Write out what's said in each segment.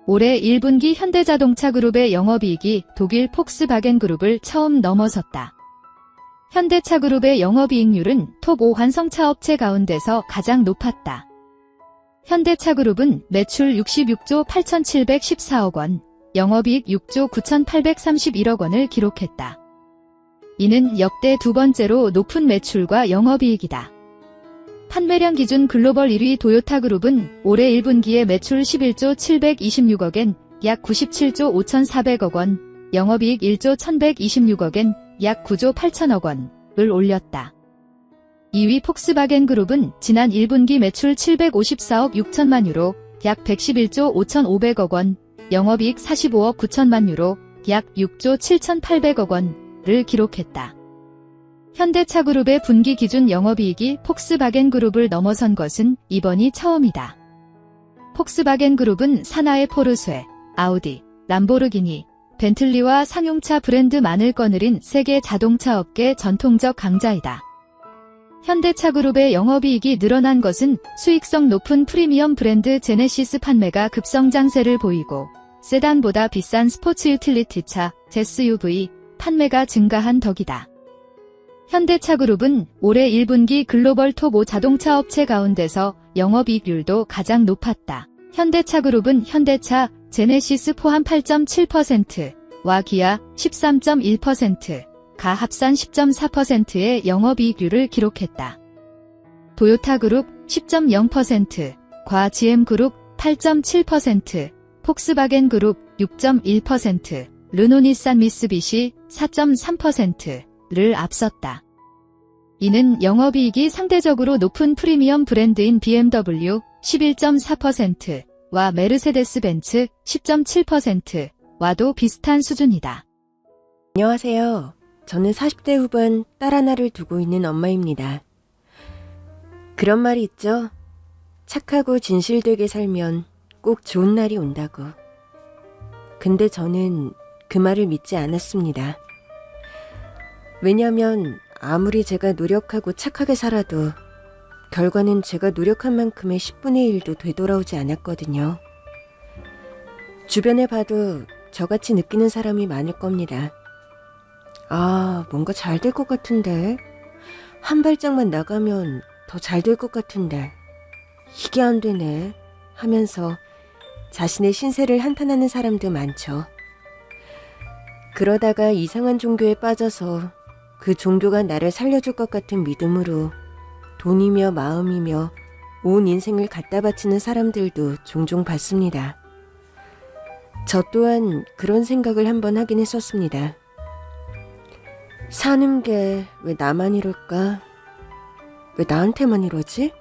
올해 1분기 현대자동차 그룹의 영업이익이 독일 폭스바겐 그룹을 처음 넘어섰다. 현대차 그룹의 영업이익률은 톱 5 완성차 업체 가운데서 가장 높았다. 현대차 그룹은 매출 66조 8,714억 원, 영업이익 6조 9,831억 원을 기록했다. 이는 역대 두 번째로 높은 매출과 영업이익이다. 판매량 기준 글로벌 1위 도요타 그룹은 올해 1분기에 매출 11조 726억엔, 약 97조 5,400억 원, 영업이익 1조 1,126억엔, 약 9조 8천억 원을 올렸다. 2위 폭스바겐 그룹은 지난 1분기 매출 754억 6천만 유로, 약 111조 5,500억 원, 영업이익 45억 9천만 유로, 약 6조 7,800억 원을 기록했다. 현대차 그룹의 분기 기준 영업이익이 폭스바겐 그룹을 넘어선 것은 이번이 처음이다. 폭스바겐 그룹은 산하의 포르쉐, 아우디, 람보르기니, 벤틀리와 상용차 브랜드 만을 거느린 세계 자동차 업계 전통적 강자이다. 현대차 그룹의 영업이익이 늘어난 것은 수익성 높은 프리미엄 브랜드 제네시스 판매가 급성장세를 보이고 세단보다 비싼 스포츠 유틸리티차, SUV 판매가 증가한 덕이다. 현대차 그룹은 올해 1분기 글로벌 톱 5 자동차 업체 가운데서 영업이익률도 가장 높았다. 현대차 그룹은 현대차, 제네시스 포함 8.7%와 기아 13.1%, 가 합산 10.4%의 영업이익률을 기록했다. 도요타 그룹 10.0%과 GM 그룹 8.7%, 폭스바겐 그룹 6.1%, 르노니산 미쓰비시 4.3%를 앞섰다. 이는 영업이익이 상대적으로 높은 프리미엄 브랜드인 BMW 11.4%와 메르세데스 벤츠 10.7%와도 비슷한 수준이다. 안녕하세요. 저는 40대 후반 딸 하나를 두고 있는 엄마입니다. 그런 말이 있죠. 착하고 진실되게 살면 꼭 좋은 날이 온다고. 근데 저는 그 말을 믿지 않았습니다. 왜냐면 아무리 제가 노력하고 착하게 살아도 결과는 제가 노력한 만큼의 10분의 1도 되돌아오지 않았거든요. 주변에 봐도 저같이 느끼는 사람이 많을 겁니다. 아, 뭔가 잘 될 것 같은데, 한 발짝만 나가면 더 잘 될 것 같은데, 이게 안 되네 하면서 자신의 신세를 한탄하는 사람도 많죠. 그러다가 이상한 종교에 빠져서 그 종교가 나를 살려줄 것 같은 믿음으로 돈이며 마음이며 온 인생을 갖다 바치는 사람들도 종종 봤습니다. 저 또한 그런 생각을 한번 하긴 했었습니다. 사는 게 왜 나만 이럴까? 왜 나한테만 이러지?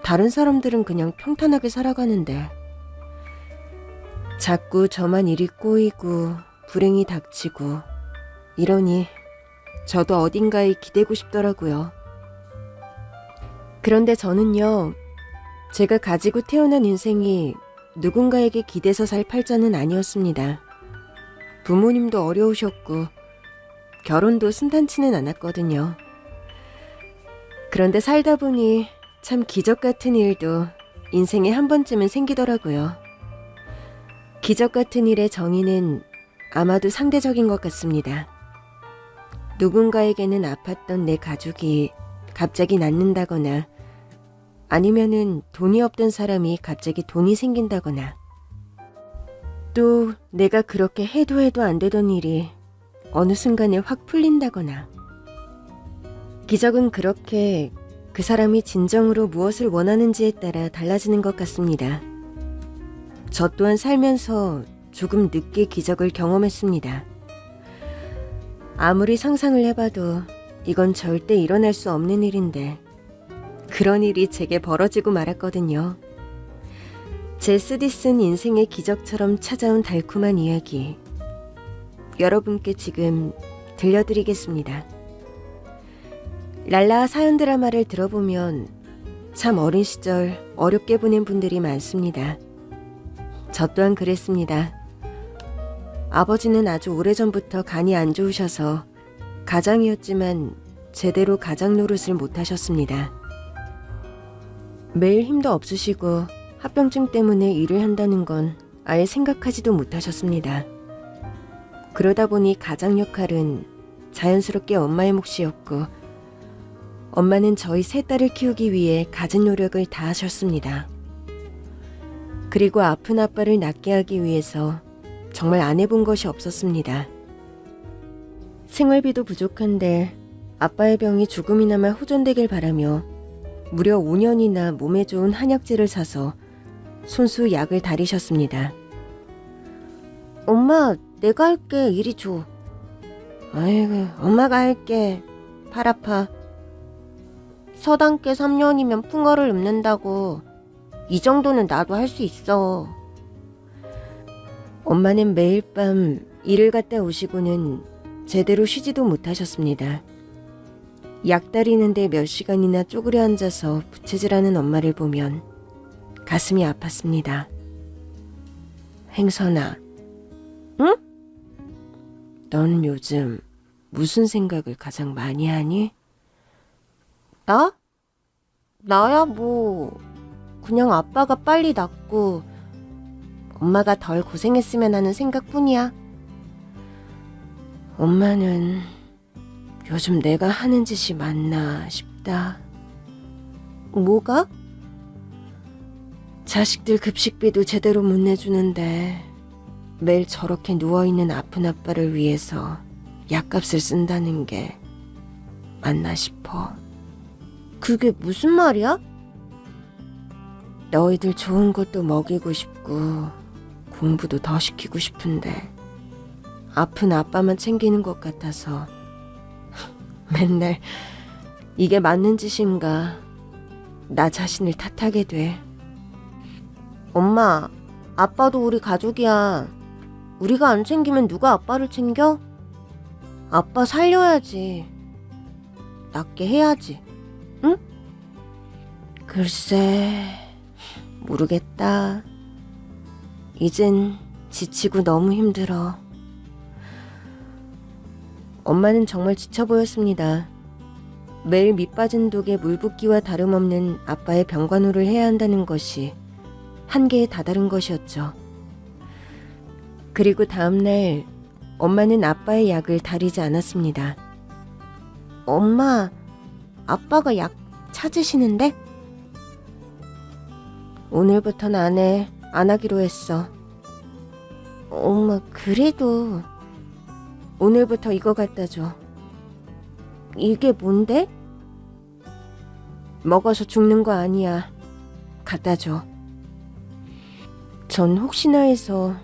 다른 사람들은 그냥 평탄하게 살아가는데 자꾸 저만 일이 꼬이고 불행이 닥치고 이러니 저도 어딘가에 기대고 싶더라고요. 그런데 저는요, 제가 가지고 태어난 인생이 누군가에게 기대서 살 팔자는 아니었습니다. 부모님도 어려우셨고 결혼도 순탄치는 않았거든요. 그런데 살다 보니 참 기적 같은 일도 인생에 한 번쯤은 생기더라고요. 기적 같은 일의 정의는 아마도 상대적인 것 같습니다. 누군가에게는 아팠던 내 가족이 갑자기 낫는다거나 아니면은 돈이 없던 사람이 갑자기 돈이 생긴다거나 또 내가 그렇게 해도 안 되던 일이 어느 순간에 확 풀린다거나 기적은 그렇게 그 사람이 진정으로 무엇을 원하는지에 따라 달라지는 것 같습니다. 저 또한 살면서 조금 늦게 기적을 경험했습니다. 아무리 상상을 해봐도 이건 절대 일어날 수 없는 일인데 그런 일이 제게 벌어지고 말았거든요. 제 쓰디 쓴 인생의 기적처럼 찾아온 달콤한 이야기 여러분께 지금 들려드리겠습니다. 랄라 사연 드라마를 들어보면 참 어린 시절 어렵게 보낸 분들이 많습니다. 저 또한 그랬습니다. 아버지는 아주 오래전부터 간이 안 좋으셔서 가장이었지만 제대로 가장 노릇을 못하셨습니다. 매일 힘도 없으시고 합병증 때문에 일을 한다는 건 아예 생각하지도 못하셨습니다. 그러다 보니 가장 역할은 자연스럽게 엄마의 몫이었고 엄마는 저희 세 딸을 키우기 위해 갖은 노력을 다하셨습니다. 그리고 아픈 아빠를 낫게 하기 위해서 정말 안 해본 것이 없었습니다. 생활비도 부족한데 아빠의 병이 조금이나마 호전되길 바라며 무려 5년이나 몸에 좋은 한약재를 사서 손수 약을 다리셨습니다. 엄마, 내가 할게. 이리 줘. 아이고, 엄마가 할게. 팔 아파. 서당께 3년이면 풍어를 읊는다고. 이 정도는 나도 할 수 있어. 엄마는 매일 밤 일을 갔다 오시고는 제대로 쉬지도 못하셨습니다. 약 다리는데 몇 시간이나 쪼그려 앉아서 부채질하는 엄마를 보면 가슴이 아팠습니다. 행선아, 응? 넌 요즘 무슨 생각을 가장 많이 하니? 나? 나야 뭐 그냥 아빠가 빨리 낫고 엄마가 덜 고생했으면 하는 생각뿐이야. 엄마는 요즘 내가 하는 짓이 맞나 싶다. 뭐가? 자식들 급식비도 제대로 못 내주는데 매일 저렇게 누워있는 아픈 아빠를 위해서 약값을 쓴다는 게 맞나 싶어. 그게 무슨 말이야? 너희들 좋은 것도 먹이고 싶고 공부도 더 시키고 싶은데 아픈 아빠만 챙기는 것 같아서 맨날 이게 맞는 짓인가 나 자신을 탓하게 돼. 엄마, 아빠도 우리 가족이야. 우리가 안 챙기면 누가 아빠를 챙겨? 아빠 살려야지. 낫게 해야지. 응? 글쎄, 모르겠다. 이젠 지치고 너무 힘들어. 엄마는 정말 지쳐 보였습니다. 매일 밑빠진 독에 물 붓기와 다름없는 아빠의 병간호를 해야 한다는 것이 한계에 다다른 것이었죠. 그리고 다음날 엄마는 아빠의 약을 다리지 않았습니다. 엄마, 아빠가 약 찾으시는데? 오늘부터는 안 해. 안 하기로 했어. 엄마, 그래도 오늘부터 이거 갖다 줘. 이게 뭔데? 먹어서 죽는 거 아니야. 갖다 줘. 전 혹시나 해서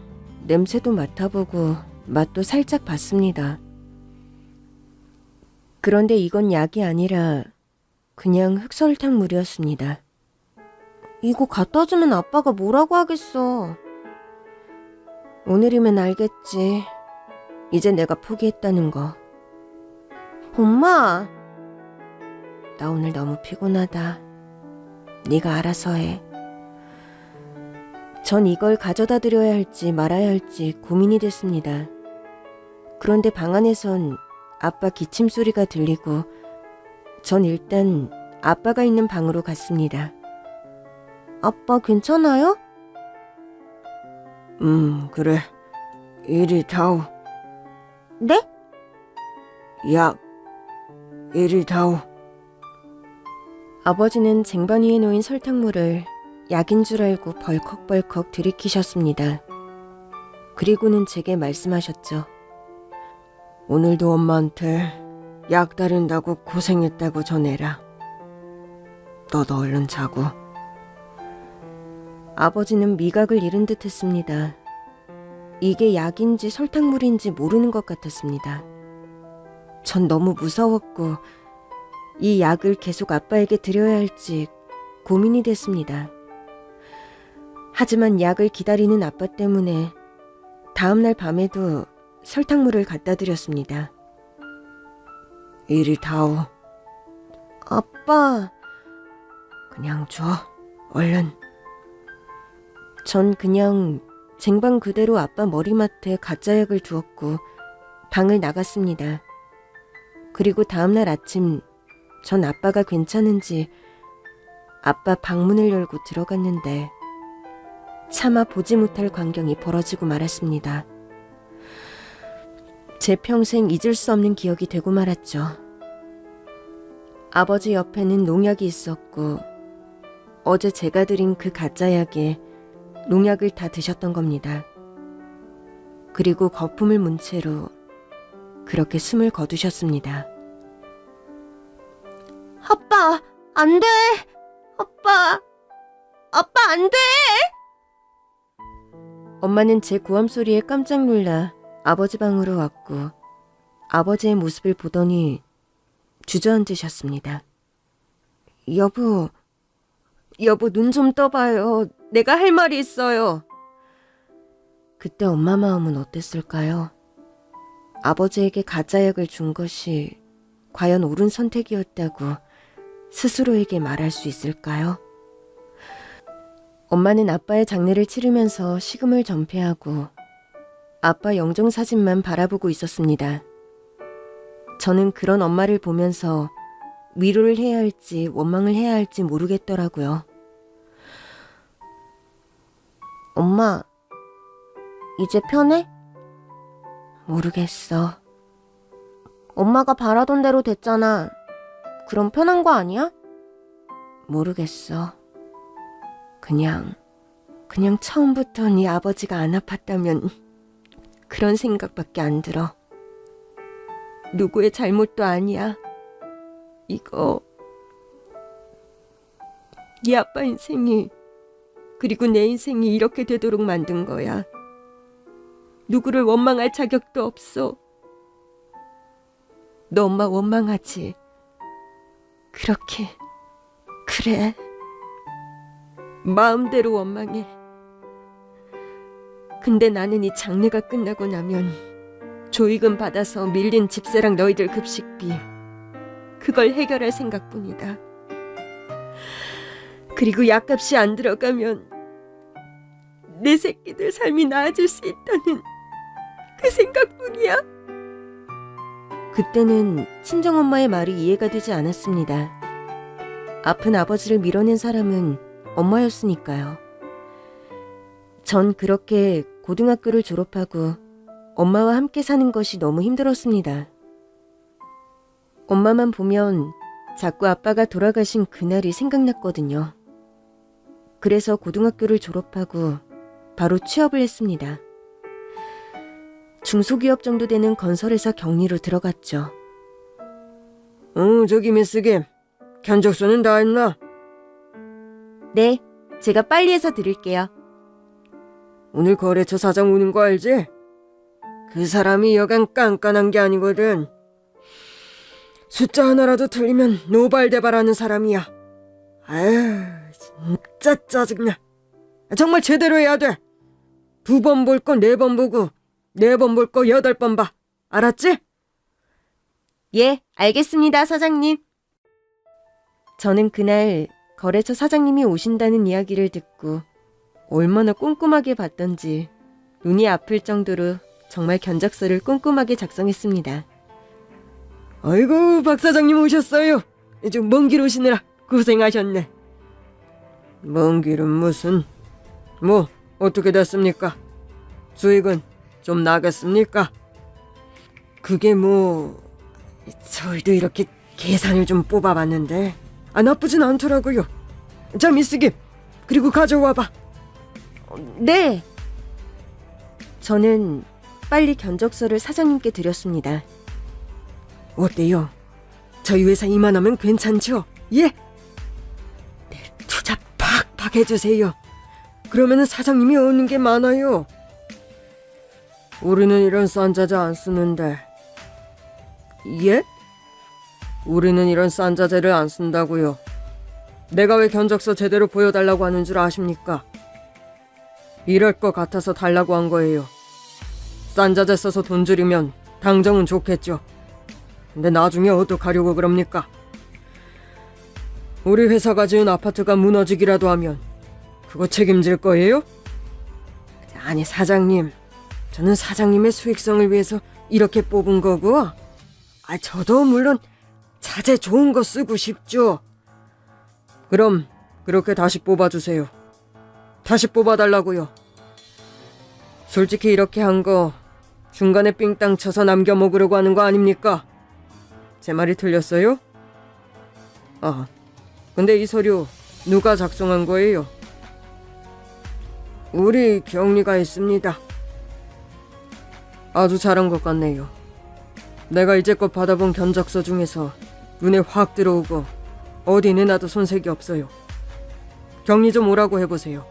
냄새도 맡아보고 맛도 살짝 봤습니다. 그런데 이건 약이 아니라 그냥 흑설탕물이었습니다. 이거 갖다 주면 아빠가 뭐라고 하겠어. 오늘이면 알겠지. 이제 내가 포기했다는 거. 엄마! 나 오늘 너무 피곤하다. 네가 알아서 해. 전 이걸 가져다 드려야 할지 말아야 할지 고민이 됐습니다. 그런데 방 안에선 아빠 기침 소리가 들리고 전 일단 아빠가 있는 방으로 갔습니다. 아빠 괜찮아요? 그래. 이리 다오. 네? 약, 이리 다오. 아버지는 쟁반 위에 놓인 설탕물을 약인 줄 알고 벌컥벌컥 들이키셨습니다. 그리고는 제게 말씀하셨죠. 오늘도 엄마한테 약 다른다고 고생했다고 전해라. 너도 얼른 자고. 아버지는 미각을 잃은 듯 했습니다. 이게 약인지 설탕물인지 모르는 것 같았습니다. 전 너무 무서웠고 이 약을 계속 아빠에게 드려야 할지 고민이 됐습니다. 하지만 약을 기다리는 아빠 때문에 다음날 밤에도 설탕물을 갖다 드렸습니다. 이리 다오. 아빠. 그냥 줘. 얼른. 전 그냥 쟁반 그대로 아빠 머리맡에 가짜 약을 두었고 방을 나갔습니다. 그리고 다음날 아침 전 아빠가 괜찮은지 아빠 방문을 열고 들어갔는데 차마 보지 못할 광경이 벌어지고 말았습니다. 제 평생 잊을 수 없는 기억이 되고 말았죠. 아버지 옆에는 농약이 있었고 어제 제가 드린 그 가짜 약에 농약을 다 드셨던 겁니다. 그리고 거품을 문 채로 그렇게 숨을 거두셨습니다. 아빠, 안 돼! 아빠 안 돼! 엄마는 제 고함 소리에 깜짝 놀라 아버지 방으로 왔고 아버지의 모습을 보더니 주저앉으셨습니다. 여보 눈 좀 떠봐요. 내가 할 말이 있어요. 그때 엄마 마음은 어땠을까요? 아버지에게 가짜 약을 준 것이 과연 옳은 선택이었다고 스스로에게 말할 수 있을까요? 엄마는 아빠의 장례를 치르면서 식음을 전폐하고 아빠 영정사진만 바라보고 있었습니다. 저는 그런 엄마를 보면서 위로를 해야 할지 원망을 해야 할지 모르겠더라고요. 엄마, 이제 편해? 모르겠어. 엄마가 바라던 대로 됐잖아. 그럼 편한 거 아니야? 모르겠어. 그냥 처음부터 네 아버지가 안 아팠다면 그런 생각밖에 안 들어. 누구의 잘못도 아니야. 이거 네 아빠 인생이 그리고 내 인생이 이렇게 되도록 만든 거야. 누구를 원망할 자격도 없어. 너 엄마 원망하지? 그렇게 그래. 마음대로 원망해. 근데 나는 이 장례가 끝나고 나면 조의금 받아서 밀린 집세랑 너희들 급식비 그걸 해결할 생각뿐이다. 그리고 약값이 안 들어가면 내 새끼들 삶이 나아질 수 있다는 그 생각뿐이야. 그때는 친정엄마의 말이 이해가 되지 않았습니다. 아픈 아버지를 밀어낸 사람은 엄마였으니까요. 전 그렇게 고등학교를 졸업하고 엄마와 함께 사는 것이 너무 힘들었습니다. 엄마만 보면 자꾸 아빠가 돌아가신 그날이 생각났거든요. 그래서 고등학교를 졸업하고 바로 취업을 했습니다. 중소기업 정도 되는 건설회사 격리로 들어갔죠. 저기 미스 김, 견적서는 다 했나? 네, 제가 빨리 해서 드릴게요. 오늘 거래처 사장 오는 거 알지? 그 사람이 여간 깐깐한 게 아니거든. 숫자 하나라도 틀리면 노발대발하는 사람이야. 아유, 진짜 짜증나. 정말 제대로 해야 돼. 2번 볼 거 4번 보고 4번 볼 거 8번 봐. 알았지? 예, 알겠습니다, 사장님. 저는 그날 거래처 사장님이 오신다는 이야기를 듣고 얼마나 꼼꼼하게 봤던지 눈이 아플 정도로 정말 견적서를 꼼꼼하게 작성했습니다. 아이고, 박 사장님 오셨어요. 좀 먼 길 오시느라 고생하셨네. 먼 길은 무슨... 뭐 어떻게 됐습니까? 수익은 좀 나겠습니까? 그게 뭐... 저희도 이렇게 계산을 좀 뽑아봤는데 나쁘진 않더라고요. 자, 미스 김, 그리고 가져와봐. 네. 저는 빨리 견적서를 사장님께 드렸습니다. 어때요? 저희 회사 이만하면 괜찮죠? 예? 네, 투자 팍팍 해주세요. 그러면 사장님이 얻는 게 많아요. 우리는 이런 싼 자재 안 쓰는데. 예? 우리는 이런 싼 자재를 안 쓴다고요. 내가 왜 견적서 제대로 보여달라고 하는 줄 아십니까? 이럴 것 같아서 달라고 한 거예요. 싼 자재 써서 돈 줄이면 당정은 좋겠죠. 근데 나중에 어떡하려고 그럽니까? 우리 회사가 지은 아파트가 무너지기라도 하면 그거 책임질 거예요? 아니, 사장님, 저는 사장님의 수익성을 위해서 이렇게 뽑은 거고, 저도 물론 자재 좋은 거 쓰고 싶죠. 그럼 그렇게 다시 뽑아주세요. 다시 뽑아달라고요. 솔직히 이렇게 한 거 중간에 삥땅 쳐서 남겨 먹으려고 하는 거 아닙니까? 제 말이 틀렸어요? 아, 근데 이 서류 누가 작성한 거예요? 우리 경리가 있습니다. 아주 잘한 것 같네요. 내가 이제껏 받아본 견적서 중에서 눈에 확 들어오고 어디 내놔도 손색이 없어요. 격리 좀 오라고 해보세요.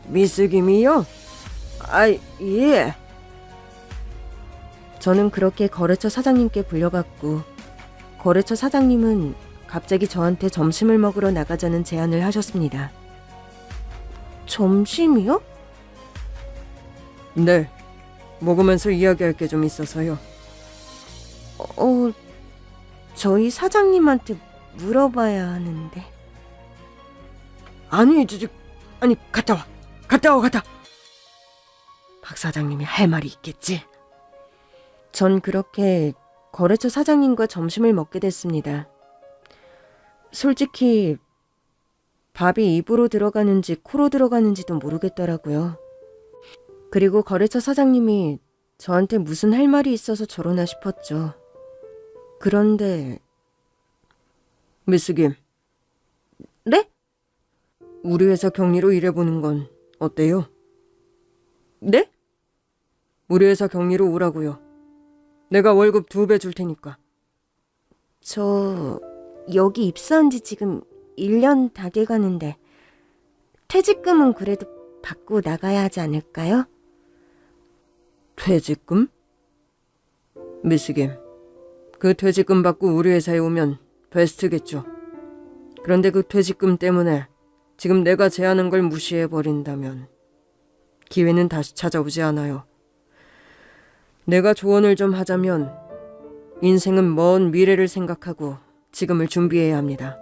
미스 김이요? 아, 예. 저는 그렇게 거래처 사장님께 불려갔고, 거래처 사장님은 갑자기 저한테 점심을 먹으러 나가자는 제안을 하셨습니다. 점심이요? 네, 먹으면서 이야기할 게 좀 있어서요. 저희 사장님한테 물어봐야 하는데. 아니, 아니, 갔다 와. 박 사장님이 할 말이 있겠지. 전 그렇게 거래처 사장님과 점심을 먹게 됐습니다. 솔직히 밥이 입으로 들어가는지 코로 들어가는지도 모르겠더라고요. 그리고 거래처 사장님이 저한테 무슨 할 말이 있어서 저러나 싶었죠. 그런데 미스 김, 네? 우리 회사 격리로 일해보는 건 어때요? 네? 우리 회사 격리로 오라고요. 내가 월급 2배 줄 테니까. 저 여기 입사한 지 지금 1년 다 돼가는데 퇴직금은 그래도 받고 나가야 하지 않을까요? 퇴직금? 미스 김, 그 퇴직금 받고 우리 회사에 오면 베스트겠죠. 그런데 그 퇴직금 때문에 지금 내가 제안한 걸 무시해버린다면 기회는 다시 찾아오지 않아요. 내가 조언을 좀 하자면 인생은 먼 미래를 생각하고 지금을 준비해야 합니다.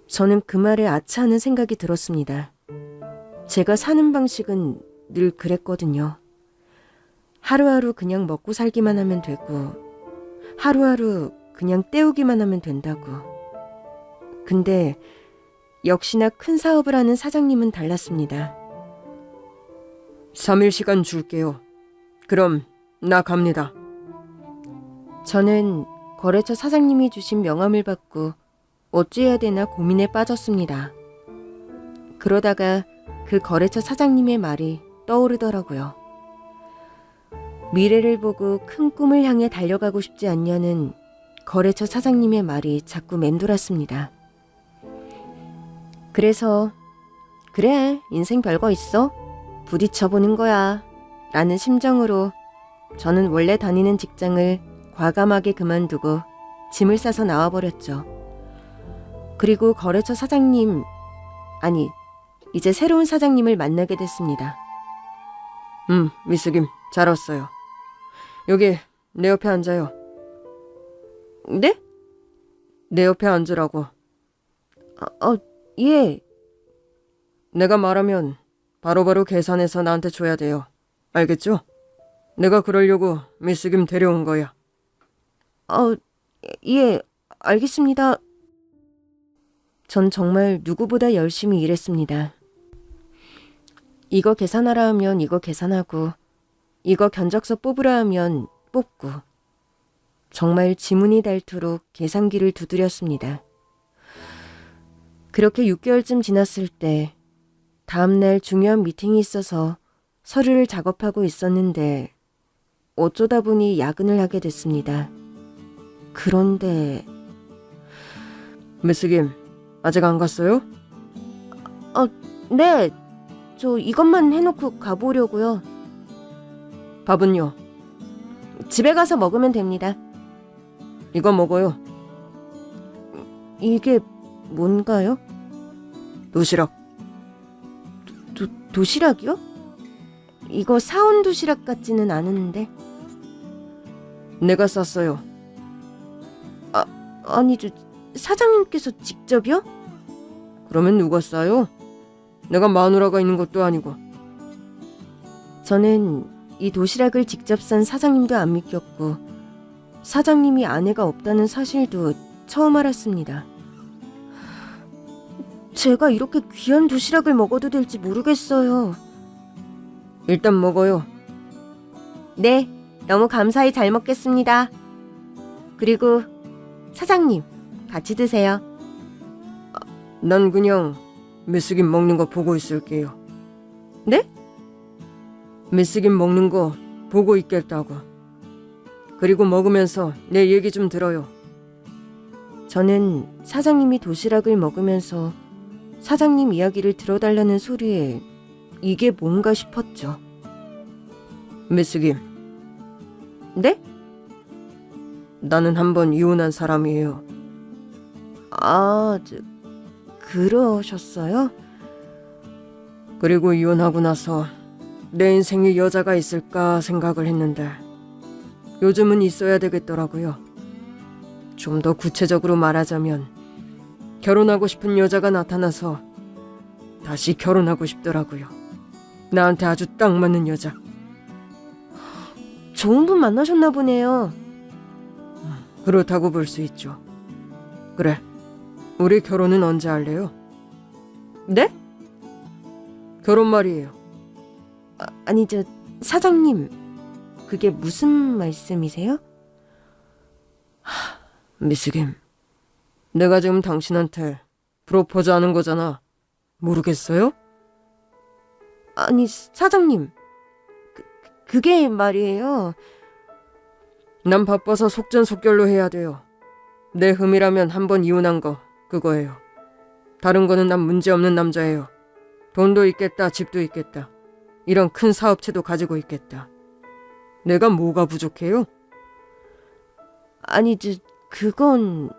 저는 그 말에 아차하는 생각이 들었습니다. 제가 사는 방식은 늘 그랬거든요. 하루하루 그냥 먹고 살기만 하면 되고 하루하루 그냥 때우기만 하면 된다고. 근데 역시나 큰 사업을 하는 사장님은 달랐습니다. 3일 시간 줄게요. 그럼 나 갑니다. 저는 거래처 사장님이 주신 명함을 받고 어찌해야 되나 고민에 빠졌습니다. 그러다가 그 거래처 사장님의 말이 떠오르더라고요. 미래를 보고 큰 꿈을 향해 달려가고 싶지 않냐는 거래처 사장님의 말이 자꾸 맴돌았습니다. 그래서 그래, 인생 별거 있어? 부딪혀보는 거야 라는 심정으로 저는 원래 다니는 직장을 과감하게 그만두고 짐을 싸서 나와버렸죠. 그리고 거래처 사장님, 아니, 이제 새로운 사장님을 만나게 됐습니다. 미스 김, 잘 왔어요. 여기 내 옆에 앉아요. 네? 내 옆에 앉으라고. 예. 내가 말하면 바로바로 계산해서 나한테 줘야 돼요. 알겠죠? 내가 그러려고 미스 김 데려온 거야. 예, 알겠습니다. 전 정말 누구보다 열심히 일했습니다. 이거 계산하라 하면 이거 계산하고, 이거 견적서 뽑으라 하면 뽑고, 정말 지문이 닳도록 계산기를 두드렸습니다. 그렇게 6개월쯤 지났을 때 다음날 중요한 미팅이 있어서 서류를 작업하고 있었는데 어쩌다 보니 야근을 하게 됐습니다. 그런데 미스 김, 아직 안 갔어요? 네, 저 이것만 해놓고 가보려고요. 밥은요? 집에 가서 먹으면 됩니다. 이거 먹어요. 이게 뭔가요? 도시락. 도시락이요? 이거 사온 도시락 같지는 않은데. 내가 쌌어요. 아니, 사장님께서 직접요? 그러면 누가 싸요? 내가 마누라가 있는 것도 아니고. 저는 이 도시락을 직접 싼 사장님도 안 믿겼고 사장님이 아내가 없다는 사실도 처음 알았습니다. 제가 이렇게 귀한 도시락을 먹어도 될지 모르겠어요. 일단 먹어요. 네, 너무 감사히 잘 먹겠습니다. 그리고 사장님, 같이 드세요. 난 그냥 미스김 먹는 거 보고 있을게요. 네? 미스김 먹는 거 보고 있겠다고. 그리고 먹으면서 내 얘기 좀 들어요. 저는 사장님이 도시락을 먹으면서 사장님 이야기를 들어달라는 소리에 이게 뭔가 싶었죠. 미스김, 네? 나는 한 번 이혼한 사람이에요. 아, 그러셨어요? 그리고 이혼하고 나서 내 인생에 여자가 있을까 생각을 했는데 요즘은 있어야 되겠더라고요. 좀 더 구체적으로 말하자면 결혼하고 싶은 여자가 나타나서 다시 결혼하고 싶더라고요. 나한테 아주 딱 맞는 여자. 좋은 분 만나셨나 보네요. 그렇다고 볼 수 있죠. 그래, 우리 결혼은 언제 할래요? 네? 결혼 말이에요. 아니, 사장님, 그게 무슨 말씀이세요? 미스김, 내가 지금 당신한테 프로포즈 하는 거잖아. 모르겠어요? 아니, 사장님, 그게 말이에요. 난 바빠서 속전속결로 해야 돼요. 내 흠이라면 한 번 이혼한 거 그거예요. 다른 거는 난 문제없는 남자예요. 돈도 있겠다, 집도 있겠다. 이런 큰 사업체도 가지고 있겠다. 내가 뭐가 부족해요? 아니, 그건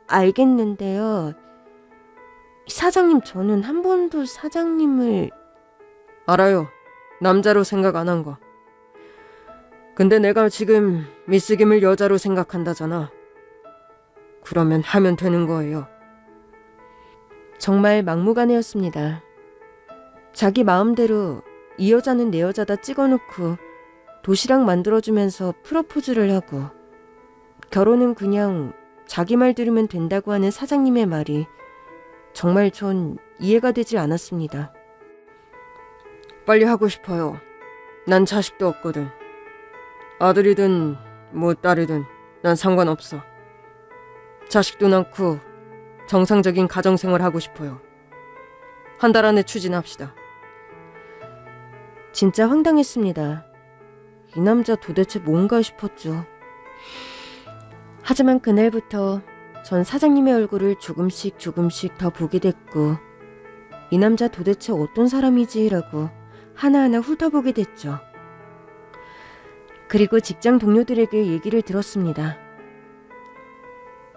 알겠는데요. 사장님, 저는 한 번도 사장님을... 알아요. 남자로 생각 안 한 거. 근데 내가 지금 미스김을 여자로 생각한다잖아. 그러면 하면 되는 거예요. 정말 막무가내였습니다. 자기 마음대로 이 여자는 내 여자다 찍어놓고 도시락 만들어주면서 프로포즈를 하고 결혼은 그냥 자기 말 들으면 된다고 하는 사장님의 말이 정말 전 이해가 되질 않았습니다. 빨리 하고 싶어요. 난 자식도 없거든. 아들이든 뭐 딸이든 난 상관없어. 자식도 낳고 정상적인 가정생활 하고 싶어요. 한 달 안에 추진합시다. 진짜 황당했습니다. 이 남자 도대체 뭔가 싶었죠. 하지만 그날부터 전 사장님의 얼굴을 조금씩 더 보게 됐고 이 남자 도대체 어떤 사람이지라고 하나하나 훑어보게 됐죠. 그리고 직장 동료들에게 얘기를 들었습니다.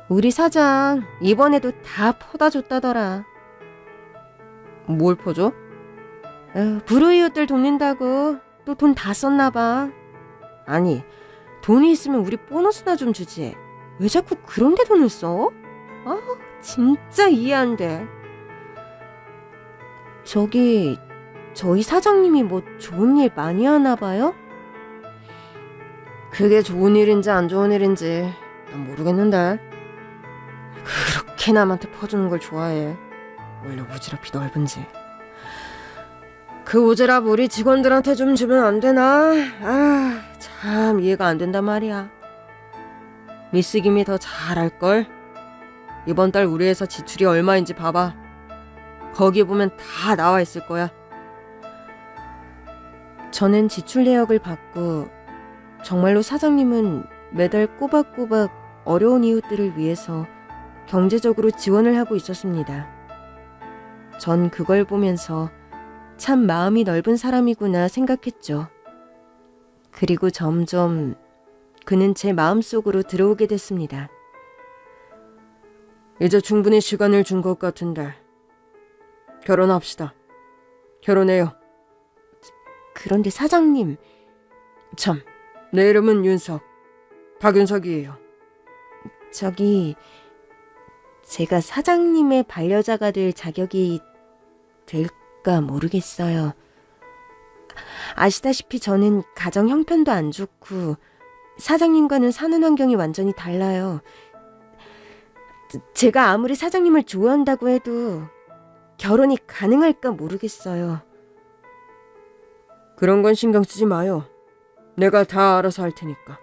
우리 사장 이번에도 다 퍼다 줬다더라. 뭘 퍼줘? 불우이웃들 돕는다고 또 돈 다 썼나 봐. 아니, 돈이 있으면 우리 보너스나 좀 주지. 왜 자꾸 그런 데 돈을 써? 아, 진짜 이해 안 돼. 저희 사장님이 뭐 좋은 일 많이 하나 봐요? 그게 좋은 일인지 안 좋은 일인지 난 모르겠는데. 그렇게 남한테 퍼주는 걸 좋아해. 원래 오지랖이 넓은지. 그 오지랖 우리 직원들한테 좀 주면 안 되나? 아, 참 이해가 안 된단 말이야. 미스 김이 더 잘 알걸? 이번 달 우리 회사 지출이 얼마인지 봐봐. 거기 보면 다 나와 있을 거야. 저는 지출 내역을 받고 정말로 사장님은 매달 꼬박꼬박 어려운 이웃들을 위해서 경제적으로 지원을 하고 있었습니다. 전 그걸 보면서 참 마음이 넓은 사람이구나 생각했죠. 그리고 점점 그는 제 마음속으로 들어오게 됐습니다. 이제 충분히 시간을 준 것 같은데 결혼합시다. 결혼해요. 그런데 사장님, 참, 내 이름은 윤석. 박윤석이에요. 제가 사장님의 반려자가 될 자격이 될까 모르겠어요. 아시다시피 저는 가정 형편도 안 좋고 사장님과는 사는 환경이 완전히 달라요. 제가 아무리 사장님을 좋아한다고 해도 결혼이 가능할까 모르겠어요. 그런 건 신경 쓰지 마요. 내가 다 알아서 할 테니까.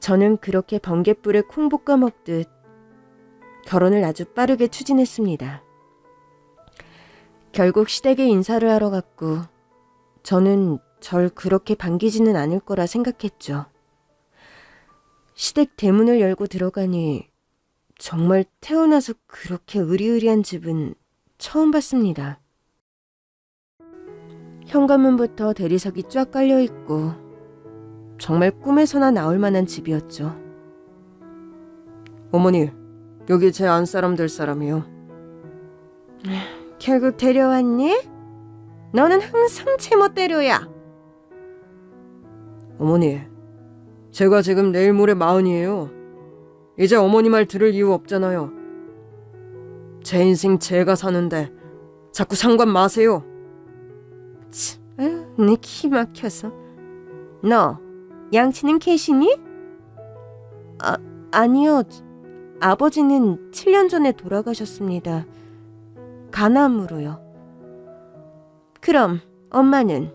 저는 그렇게 번갯불에 콩 볶아 먹듯 결혼을 아주 빠르게 추진했습니다. 결국 시댁에 인사를 하러 갔고 저는 절 그렇게 반기지는 않을 거라 생각했죠. 시댁 대문을 열고 들어가니 정말 태어나서 그렇게 으리으리한 집은 처음 봤습니다. 현관문부터 대리석이 쫙 깔려있고 정말 꿈에서나 나올 만한 집이었죠. 어머니, 여기 제 안사람 될 사람이요. 결국 데려왔니? 너는 항상 제멋대로야. 어머니, 제가 지금 내일 모레 40이에요. 이제 어머니 말 들을 이유 없잖아요. 제 인생 제가 사는데 자꾸 상관 마세요. 내 키 막혀서. 너 양치는 계시니? 아니요. 아버지는 7년 전에 돌아가셨습니다. 간암으로요. 그럼 엄마는?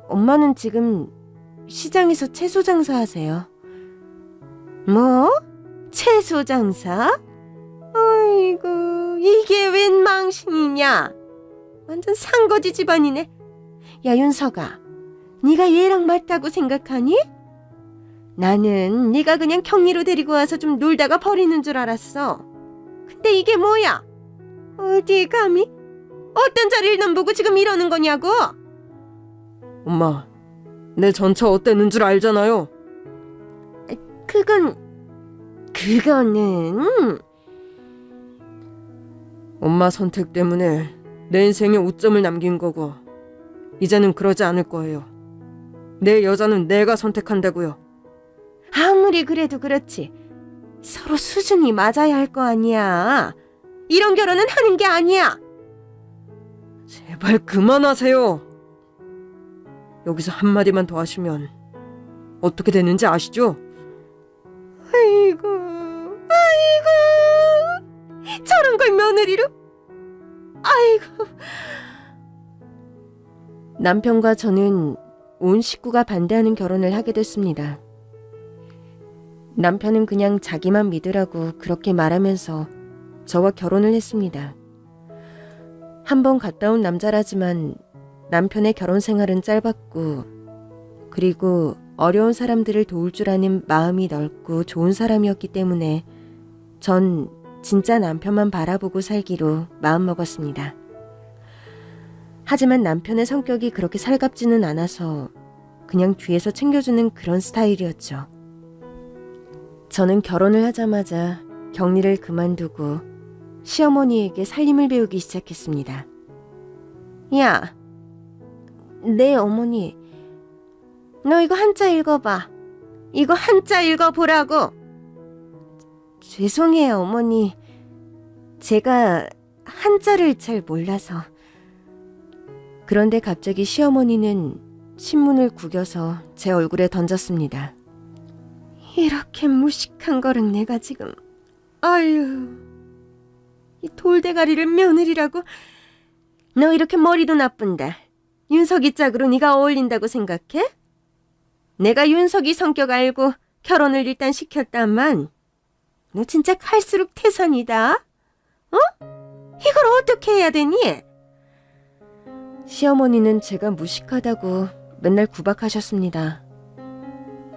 엄마는 지금 시장에서 채소 장사하세요. 뭐? 채소 장사? 아이고, 이게 웬 망신이냐? 완전 상거지 집안이네. 야, 윤서가, 네가 얘랑 맞다고 생각하니? 나는 네가 그냥 경리로 데리고 와서 좀 놀다가 버리는 줄 알았어. 근데 이게 뭐야? 어디 감히? 어떤 자리를 넘보고 지금 이러는 거냐고? 엄마, 내 전처 어땠는 줄 알잖아요. 그거는 엄마 선택 때문에 내 인생에 오점을 남긴 거고 이제는 그러지 않을 거예요. 내 여자는 내가 선택한다고요. 아무리 그래도 그렇지. 서로 수준이 맞아야 할 거 아니야. 이런 결혼은 하는 게 아니야. 제발 그만하세요. 여기서 한마디만 더 하시면 어떻게 되는지 아시죠? 아이고, 저런 걸 며느리로? 아이고. 남편과 저는 온 식구가 반대하는 결혼을 하게 됐습니다. 남편은 그냥 자기만 믿으라고 그렇게 말하면서 저와 결혼을 했습니다. 한 번 갔다 온 남자라지만 남편의 결혼 생활은 짧았고, 그리고 어려운 사람들을 도울 줄 아는 마음이 넓고 좋은 사람이었기 때문에 전 진짜 남편만 바라보고 살기로 마음먹었습니다. 하지만 남편의 성격이 그렇게 살갑지는 않아서 그냥 뒤에서 챙겨주는 그런 스타일이었죠. 저는 결혼을 하자마자 격리를 그만두고 시어머니에게 살림을 배우기 시작했습니다. 야, 네 어머니, 너 이거 한자 읽어봐. 이거 한자 읽어보라고. 죄송해요 어머니. 제가 한자를 잘 몰라서. 그런데 갑자기 시어머니는 신문을 구겨서 제 얼굴에 던졌습니다. 이렇게 무식한 거를 내가 지금, 아유, 이 돌대가리를 며느리라고. 너 이렇게 머리도 나쁜데 윤석이 짝으로 네가 어울린다고 생각해? 내가 윤석이 성격 알고 결혼을 일단 시켰다만 너 진짜 갈수록 태산이다. 어? 이걸 어떻게 해야 되니? 시어머니는 제가 무식하다고 맨날 구박하셨습니다.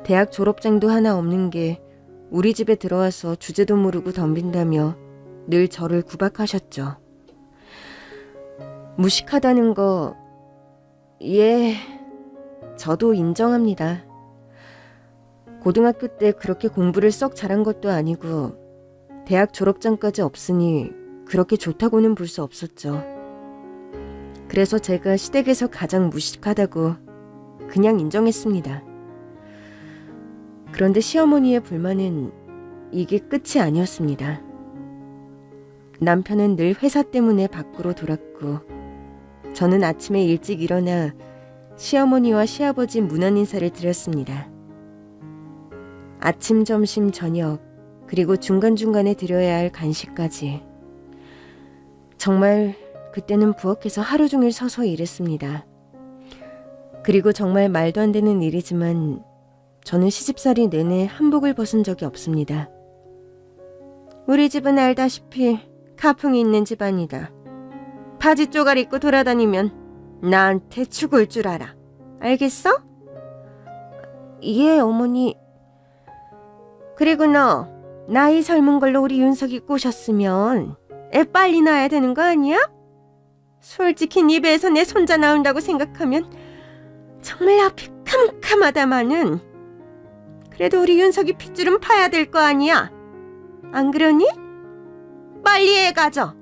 대학 졸업장도 하나 없는 게 우리 집에 들어와서 주제도 모르고 덤빈다며 늘 저를 구박하셨죠. 무식하다는 거, 예, 저도 인정합니다. 고등학교 때 그렇게 공부를 썩 잘한 것도 아니고 대학 졸업장까지 없으니 그렇게 좋다고는 볼 수 없었죠. 그래서 제가 시댁에서 가장 무식하다고 그냥 인정했습니다. 그런데 시어머니의 불만은 이게 끝이 아니었습니다. 남편은 늘 회사 때문에 밖으로 돌았고 저는 아침에 일찍 일어나 시어머니와 시아버지 문안 인사를 드렸습니다. 아침, 점심, 저녁, 그리고 중간중간에 드려야 할 간식까지. 정말 그때는 부엌에서 하루 종일 서서 일했습니다. 그리고 정말 말도 안 되는 일이지만 저는 시집살이 내내 한복을 벗은 적이 없습니다. 우리 집은 알다시피 가풍이 있는 집안이다. 바지 쪼가리 입고 돌아다니면 나한테 죽을 줄 알아. 알겠어? 예, 어머니. 그리고 너 나이 젊은 걸로 우리 윤석이 꼬셨으면 애 빨리 낳아야 되는 거 아니야? 솔직히 네 배에서 내 손자 나온다고 생각하면 정말 앞이 캄캄하다마는 그래도 우리 윤석이 핏줄은 파야 될 거 아니야. 안 그러니? 빨리 애 가져.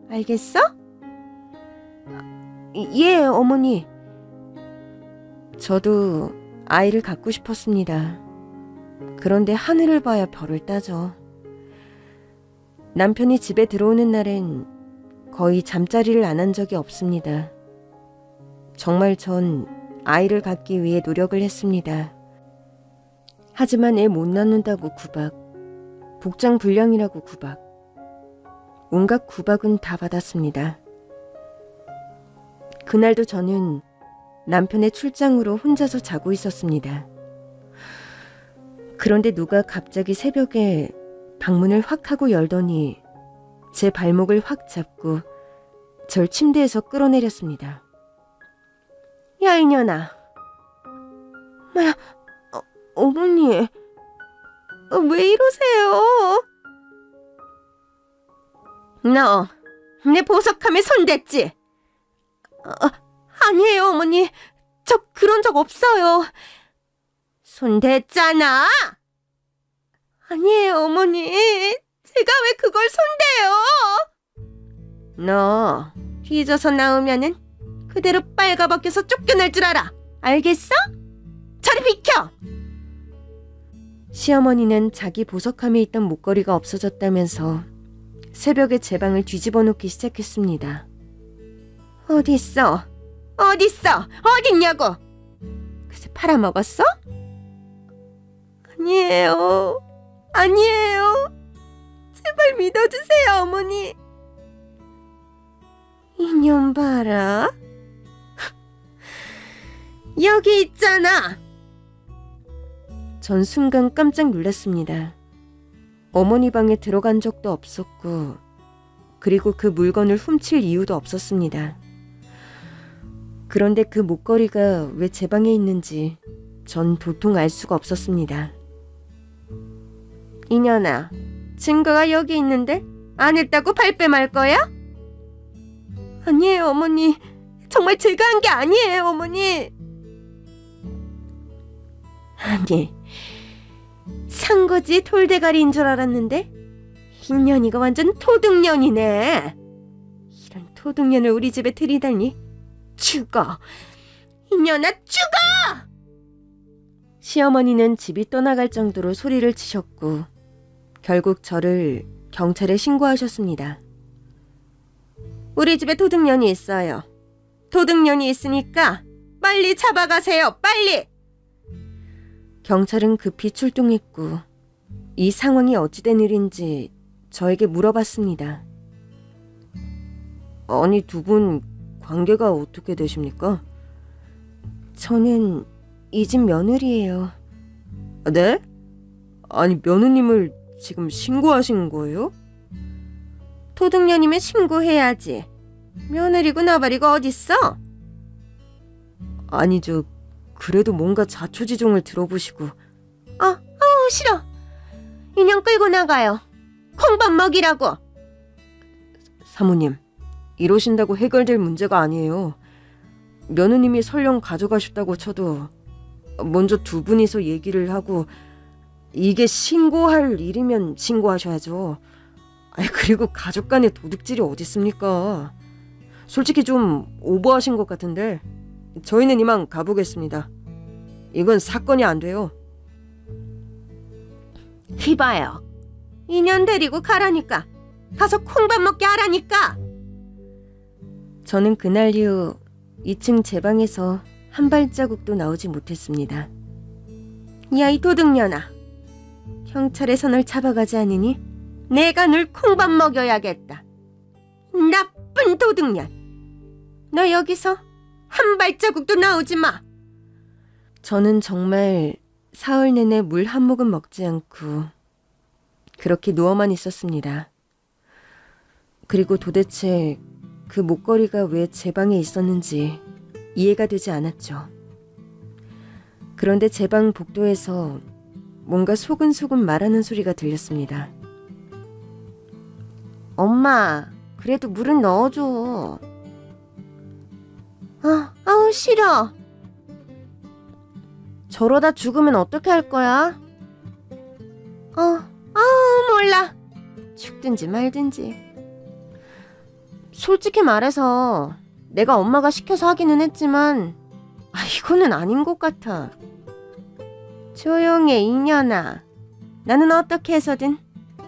알겠어? 예, 어머니. 저도 아이를 갖고 싶었습니다. 그런데 하늘을 봐야 별을 따죠. 남편이 집에 들어오는 날엔 거의 잠자리를 안 한 적이 없습니다. 정말 전 아이를 갖기 위해 노력을 했습니다. 하지만 애 못 낳는다고 구박, 복장 불량이라고 구박, 온갖 구박은 다 받았습니다. 그날도 저는 남편의 출장으로 혼자서 자고 있었습니다. 그런데 누가 갑자기 새벽에 방문을 확 하고 열더니 제 발목을 확 잡고 절 침대에서 끌어내렸습니다. 야, 이년아. 뭐야, 어머니. 왜 이러세요? 너, 내 보석함에 손댔지? 아니에요, 어머니. 저 그런 적 없어요. 손댔잖아. 아니에요, 어머니. 제가 왜 그걸 손대요? 너 뒤져서 나오면은 그대로 빨가벗겨서 쫓겨날 줄 알아. 알겠어? 저리 비켜. 시어머니는 자기 보석함에 있던 목걸이가 없어졌다면서 새벽에 제 방을 뒤집어 놓기 시작했습니다. 어딨어? 어딨어? 어딨냐고? 그새 팔아먹었어? 아니에요. 아니에요. 제발 믿어주세요, 어머니. 이년 봐라. 여기 있잖아. 전 순간 깜짝 놀랐습니다. 어머니 방에 들어간 적도 없었고, 그리고 그 물건을 훔칠 이유도 없었습니다. 그런데 그 목걸이가 왜 제 방에 있는지 전 도통 알 수가 없었습니다. 이년아, 증거가 여기 있는데 안 했다고 발뺌할 거야? 아니에요, 어머니. 정말 제가 한 게 아니에요, 어머니. 아니, 산 거지 돌대가리인 줄 알았는데 이년이가 완전 토등년이네. 이런 토등년을 우리 집에 들이다니. 죽어. 이년아, 죽어! 시어머니는 집이 떠나갈 정도로 소리를 치셨고 결국 저를 경찰에 신고하셨습니다. 우리 집에 도둑년이 있어요. 도둑년이 있으니까 빨리 잡아가세요. 빨리! 경찰은 급히 출동했고 이 상황이 어찌된 일인지 저에게 물어봤습니다. 아니, 두 분 관계가 어떻게 되십니까? 저는 이 집 며느리예요. 네? 아니, 며느님을 지금 신고하신 거예요? 도둑년이면 신고해야지. 며느리고 나발이고 어딨어? 아니, 그래도 뭔가 자초지종을 들어보시고. 싫어. 인형 끌고 나가요. 콩밥 먹이라고. 사모님, 이러신다고 해결될 문제가 아니에요. 며느님이 설령 가져가셨다고 쳐도 먼저 두 분이서 얘기를 하고 이게 신고할 일이면 신고하셔야죠. 그리고 가족 간의 도둑질이 어디 있습니까? 솔직히 좀 오버하신 것 같은데 저희는 이만 가보겠습니다. 이건 사건이 안 돼요. 이봐요. 인연 데리고 가라니까. 가서 콩밥 먹게 하라니까. 저는 그날 이후 2층 제 방에서 한 발자국도 나오지 못했습니다. 야, 이 도둑년아. 경찰에서 널 잡아가지 않으니 내가 널 콩밥 먹여야겠다. 나쁜 나쁜 도둑년. 너 여기서 한 발자국도 나오지 마. 저는 정말 사흘 내내 물 한 모금 먹지 않고 그렇게 누워만 있었습니다. 그리고 도대체 그 목걸이가 왜 제 방에 있었는지 이해가 되지 않았죠. 그런데 제 방 복도에서 뭔가 소근소근 말하는 소리가 들렸습니다. 엄마, 그래도 물은 넣어줘. 아우 싫어. 저러다 죽으면 어떻게 할 거야? 몰라. 죽든지 말든지. 솔직히 말해서 내가 엄마가 시켜서 하기는 했지만 이거는 아닌 것 같아. 조용해 이년아. 나는 어떻게 해서든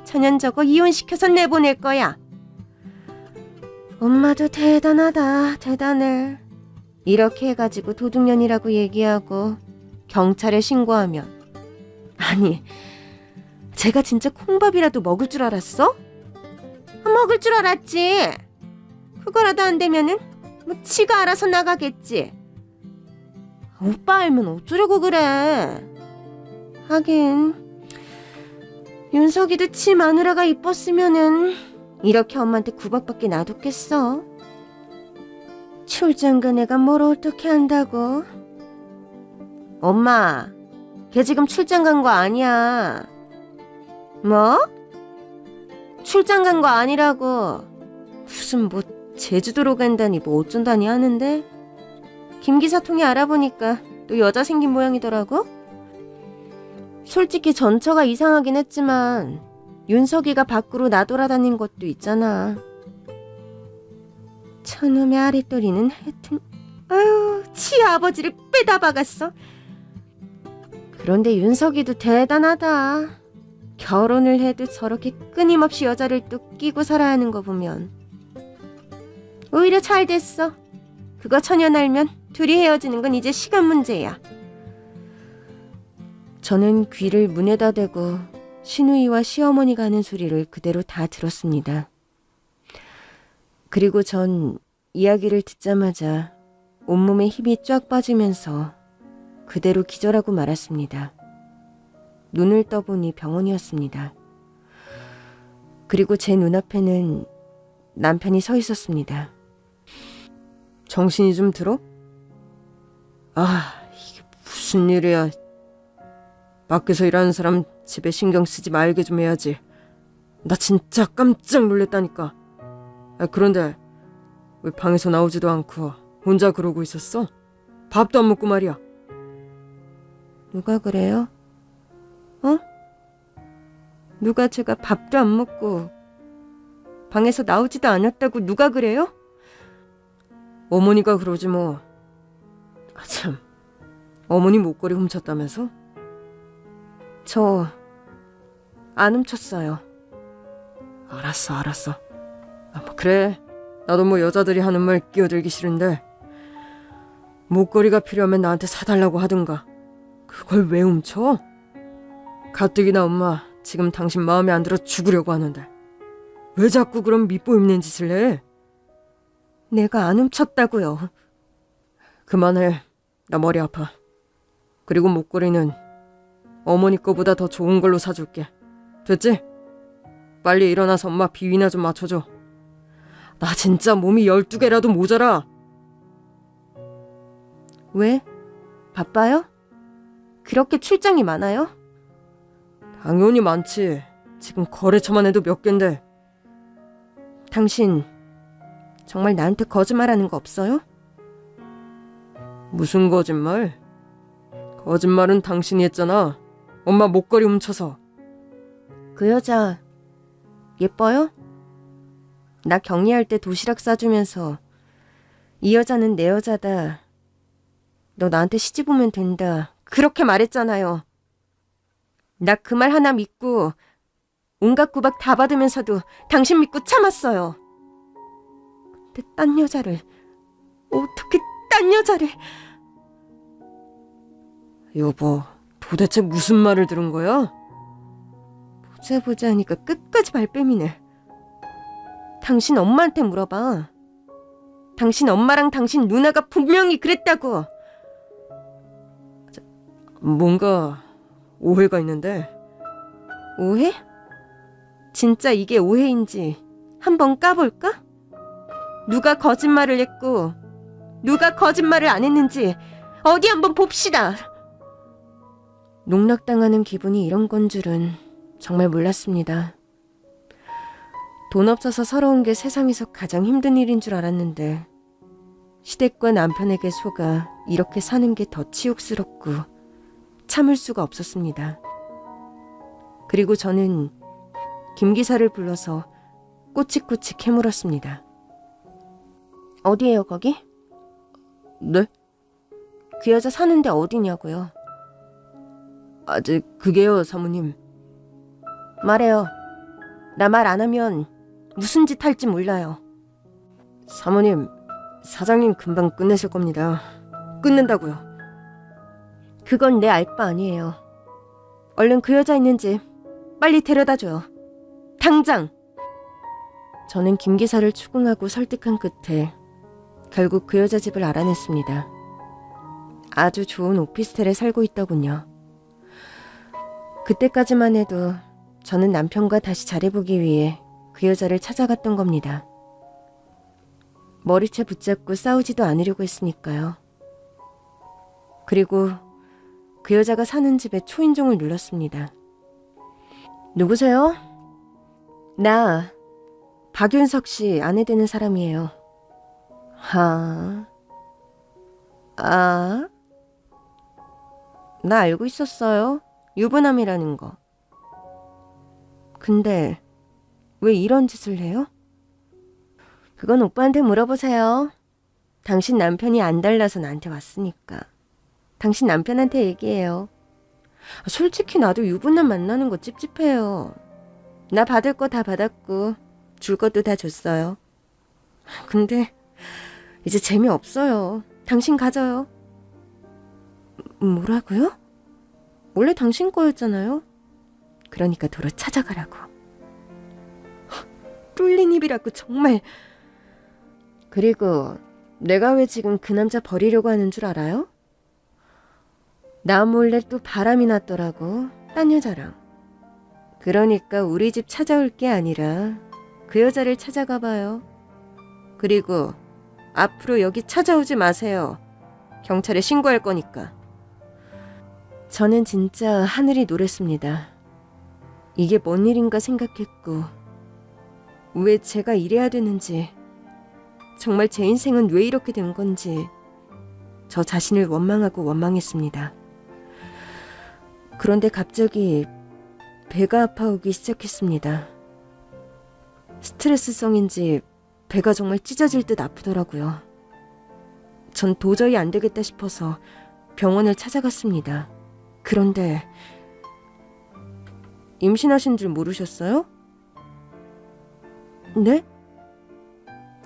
천연 저거 이혼시켜서 내보낼 거야. 엄마도 대단하다. 대단해. 이렇게 해가지고 도둑년이라고 얘기하고 경찰에 신고하면, 아니 제가 진짜 콩밥이라도 먹을 줄 알았어? 먹을 줄 알았지. 그거라도 안 되면은 뭐 지가 알아서 나가겠지. 오빠 알면 어쩌려고 그래. 하긴 윤석이도 지 마누라가 이뻤으면은 이렇게 엄마한테 구박받게 놔뒀겠어. 출장 간 애가 뭘 어떻게 한다고. 엄마, 걔 지금 출장 간 거 아니야. 뭐? 출장 간 거 아니라고. 무슨 뭐 제주도로 간다니 뭐 어쩐다니 하는데 김 기사 통해 알아보니까 또 여자 생긴 모양이더라고. 솔직히 전처가 이상하긴 했지만 윤석이가 밖으로 나돌아다닌 것도 있잖아. 저놈의 아랫도리는 하여튼 아유 지 아버지를 빼다 박았어. 그런데 윤석이도 대단하다. 결혼을 해도 저렇게 끊임없이 여자를 또 끼고 살아야 하는 거 보면 오히려 잘 됐어. 그거 천연 알면 둘이 헤어지는 건 이제 시간 문제야. 저는 귀를 문에다 대고 시누이와 시어머니가 하는 소리를 그대로 다 들었습니다. 그리고 전 이야기를 듣자마자 온몸에 힘이 쫙 빠지면서 그대로 기절하고 말았습니다. 눈을 떠보니 병원이었습니다. 그리고 제 눈앞에는 남편이 서 있었습니다. 정신이 좀 들어? 이게 무슨 일이야. 밖에서 일하는 사람 집에 신경 쓰지 말게 좀 해야지. 나 진짜 깜짝 놀랐다니까. 그런데 왜 방에서 나오지도 않고 혼자 그러고 있었어? 밥도 안 먹고 말이야. 누가 그래요? 누가 제가 밥도 안 먹고 방에서 나오지도 않았다고 누가 그래요? 어머니가 그러지 뭐. 참, 어머니 목걸이 훔쳤다면서? 저 안 훔쳤어요. 알았어. 뭐 그래. 나도 뭐 여자들이 하는 말 끼어들기 싫은데 목걸이가 필요하면 나한테 사달라고 하든가. 그걸 왜 훔쳐? 가뜩이나 엄마 지금 당신 마음에 안 들어 죽으려고 하는데 왜 자꾸 그런 밑보이는 짓을 해? 내가 안 훔쳤다고요. 그만해. 나 머리 아파. 그리고 목걸이는 어머니 거보다 더 좋은 걸로 사줄게. 됐지? 빨리 일어나서 엄마 비위나 좀 맞춰줘. 나 진짜 몸이 12개라도 모자라. 왜? 바빠요? 그렇게 출장이 많아요? 당연히 많지. 지금 거래처만 해도 몇 갠데. 당신 정말 나한테 거짓말하는 거 없어요? 무슨 거짓말? 거짓말은 당신이 했잖아. 엄마 목걸이 훔쳐서. 그 여자 예뻐요? 나 격리할 때 도시락 싸주면서 이 여자는 내 여자다. 너 나한테 시집 오면 된다. 그렇게 말했잖아요. 나 그 말 하나 믿고 온갖 구박 다 받으면서도 당신 믿고 참았어요. 근데 딴 여자를 어떻게 딴 여자를. 여보, 도대체 무슨 말을 들은 거야? 보자 하니까 끝까지 발뺌이네. 당신 엄마한테 물어봐. 당신 엄마랑 당신 누나가 분명히 그랬다고. 뭔가 오해가 있는데. 오해? 진짜 이게 오해인지 한번 까볼까? 누가 거짓말을 했고 누가 거짓말을 안 했는지 어디 한번 봅시다. 농락당하는 기분이 이런 건 줄은 정말 몰랐습니다. 돈 없어서 서러운 게 세상에서 가장 힘든 일인 줄 알았는데 시댁과 남편에게 속아 이렇게 사는 게 더 치욕스럽고 참을 수가 없었습니다. 그리고 저는 김 기사를 불러서 꼬치꼬치 캐물었습니다. 어디예요, 거기? 네? 그 여자 사는데 어디냐고요? 아직 그게요, 사모님. 말해요. 나 말 안 하면 무슨 짓 할지 몰라요. 사모님, 사장님 금방 끝내실 겁니다. 끝낸다고요. 그건 내 알 바 아니에요. 얼른 그 여자 있는 집 빨리 데려다줘요. 당장! 저는 김 기사를 추궁하고 설득한 끝에 결국 그 여자 집을 알아냈습니다. 아주 좋은 오피스텔에 살고 있더군요. 그때까지만 해도 저는 남편과 다시 잘해보기 위해 그 여자를 찾아갔던 겁니다. 머리채 붙잡고 싸우지도 않으려고 했으니까요. 그리고 그 여자가 사는 집에 초인종을 눌렀습니다. 누구세요? 나 박윤석 씨 아내 되는 사람이에요. 나 알고 있었어요. 유부남이라는 거. 근데 왜 이런 짓을 해요? 그건 오빠한테 물어보세요. 당신 남편이 안 달라서 나한테 왔으니까. 당신 남편한테 얘기해요. 솔직히 나도 유부남 만나는 거 찝찝해요. 나 받을 거 다 받았고 줄 것도 다 줬어요. 근데 이제 재미없어요. 당신 가져요. 뭐라고요? 원래 당신 거였잖아요. 그러니까 도로 찾아가라고. 뚫린 입이라고 정말. 그리고 내가 왜 지금 그 남자 버리려고 하는 줄 알아요? 나 몰래 또 바람이 났더라고. 딴 여자랑. 그러니까 우리 집 찾아올 게 아니라 그 여자를 찾아가 봐요. 그리고 앞으로 여기 찾아오지 마세요. 경찰에 신고할 거니까. 저는 진짜 하늘이 노랬습니다. 이게 뭔 일인가 생각했고 왜 제가 이래야 되는지, 정말 제 인생은 왜 이렇게 된 건지 저 자신을 원망하고 원망했습니다. 그런데 갑자기 배가 아파오기 시작했습니다. 스트레스성인지 배가 정말 찢어질 듯 아프더라고요. 전 도저히 안 되겠다 싶어서 병원을 찾아갔습니다. 그런데 임신하신 줄 모르셨어요? 네?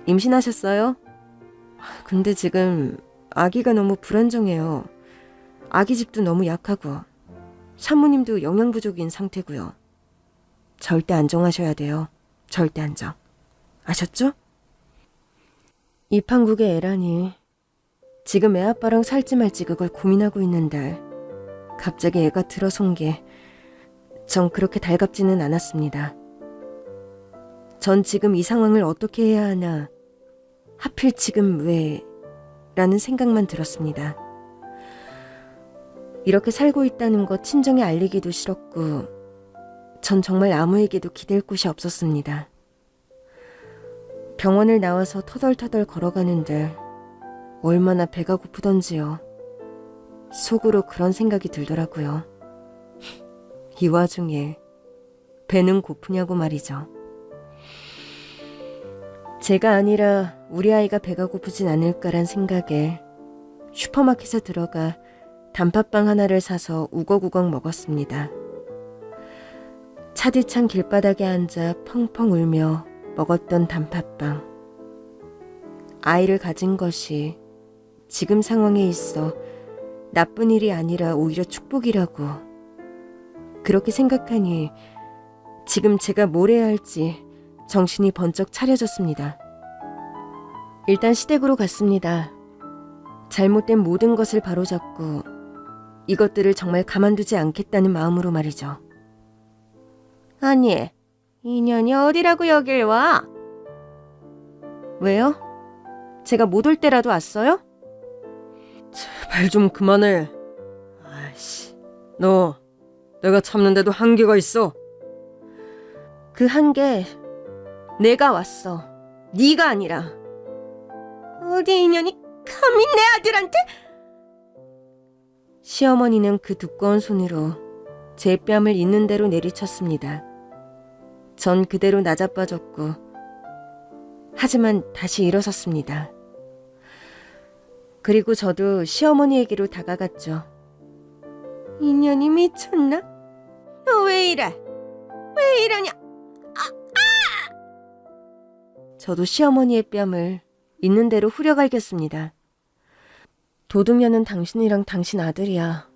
임신하셨어요? 근데 지금 아기가 너무 불안정해요. 아기 집도 너무 약하고 산모님도 영양 부족인 상태고요. 절대 안정하셔야 돼요. 절대 안정. 아셨죠? 입한국의 애라니. 지금 애 아빠랑 살지 말지 그걸 고민하고 있는데 갑자기 애가 들어선 게 전 그렇게 달갑지는 않았습니다. 전 지금 이 상황을 어떻게 해야 하나, 하필 지금 왜? 라는 생각만 들었습니다. 이렇게 살고 있다는 거 친정에 알리기도 싫었고 전 정말 아무에게도 기댈 곳이 없었습니다. 병원을 나와서 터덜터덜 걸어가는데 얼마나 배가 고프던지요. 속으로 그런 생각이 들더라고요. 이 와중에 배는 고프냐고 말이죠. 제가 아니라 우리 아이가 배가 고프진 않을까란 생각에 슈퍼마켓에 들어가 단팥빵 하나를 사서 우걱우걱 먹었습니다. 차디찬 길바닥에 앉아 펑펑 울며 먹었던 단팥빵. 아이를 가진 것이 지금 상황에 있어 나쁜 일이 아니라 오히려 축복이라고. 그렇게 생각하니 지금 제가 뭘 해야 할지 정신이 번쩍 차려졌습니다. 일단 시댁으로 갔습니다. 잘못된 모든 것을 바로잡고 이것들을 정말 가만두지 않겠다는 마음으로 말이죠. 아니, 인연이 어디라고 여길 와? 왜요? 제가 못 올 때라도 왔어요? 제발 좀 그만해. 아이씨, 너 내가 참는데도 한계가 있어. 그 한계 내가 왔어. 네가 아니라. 어디 인연이 감히 내 아들한테? 시어머니는 그 두꺼운 손으로 제 뺨을 있는 대로 내리쳤습니다. 전 그대로 나자빠졌고 하지만 다시 일어섰습니다. 그리고 저도 시어머니에게로 다가갔죠. 인연이 미쳤나? 너 왜 이래? 왜 이러냐? 저도 시어머니의 뺨을 있는 대로 후려갈겼습니다. 도둑년은 당신이랑 당신 아들이야.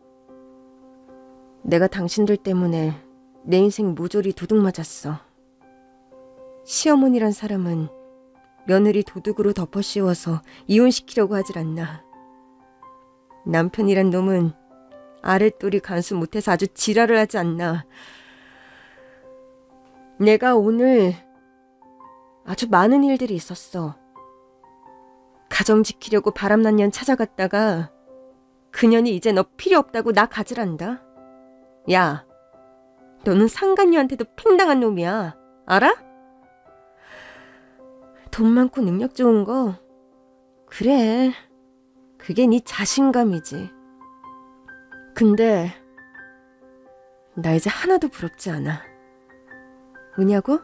내가 당신들 때문에 내 인생 모조리 도둑 맞았어. 시어머니란 사람은 며느리 도둑으로 덮어 씌워서 이혼시키려고 하질 않나. 남편이란 놈은 아랫돌이 간수 못해서 아주 지랄을 하지 않나. 내가 오늘 아주 많은 일들이 있었어. 가정 지키려고 바람난 년 찾아갔다가 그년이 이제 너 필요 없다고 나 가지란다. 야, 너는 상간녀한테도 팽당한 놈이야. 알아? 돈 많고 능력 좋은 거 그래, 그게 네 자신감이지. 근데 나 이제 하나도 부럽지 않아. 왜냐고?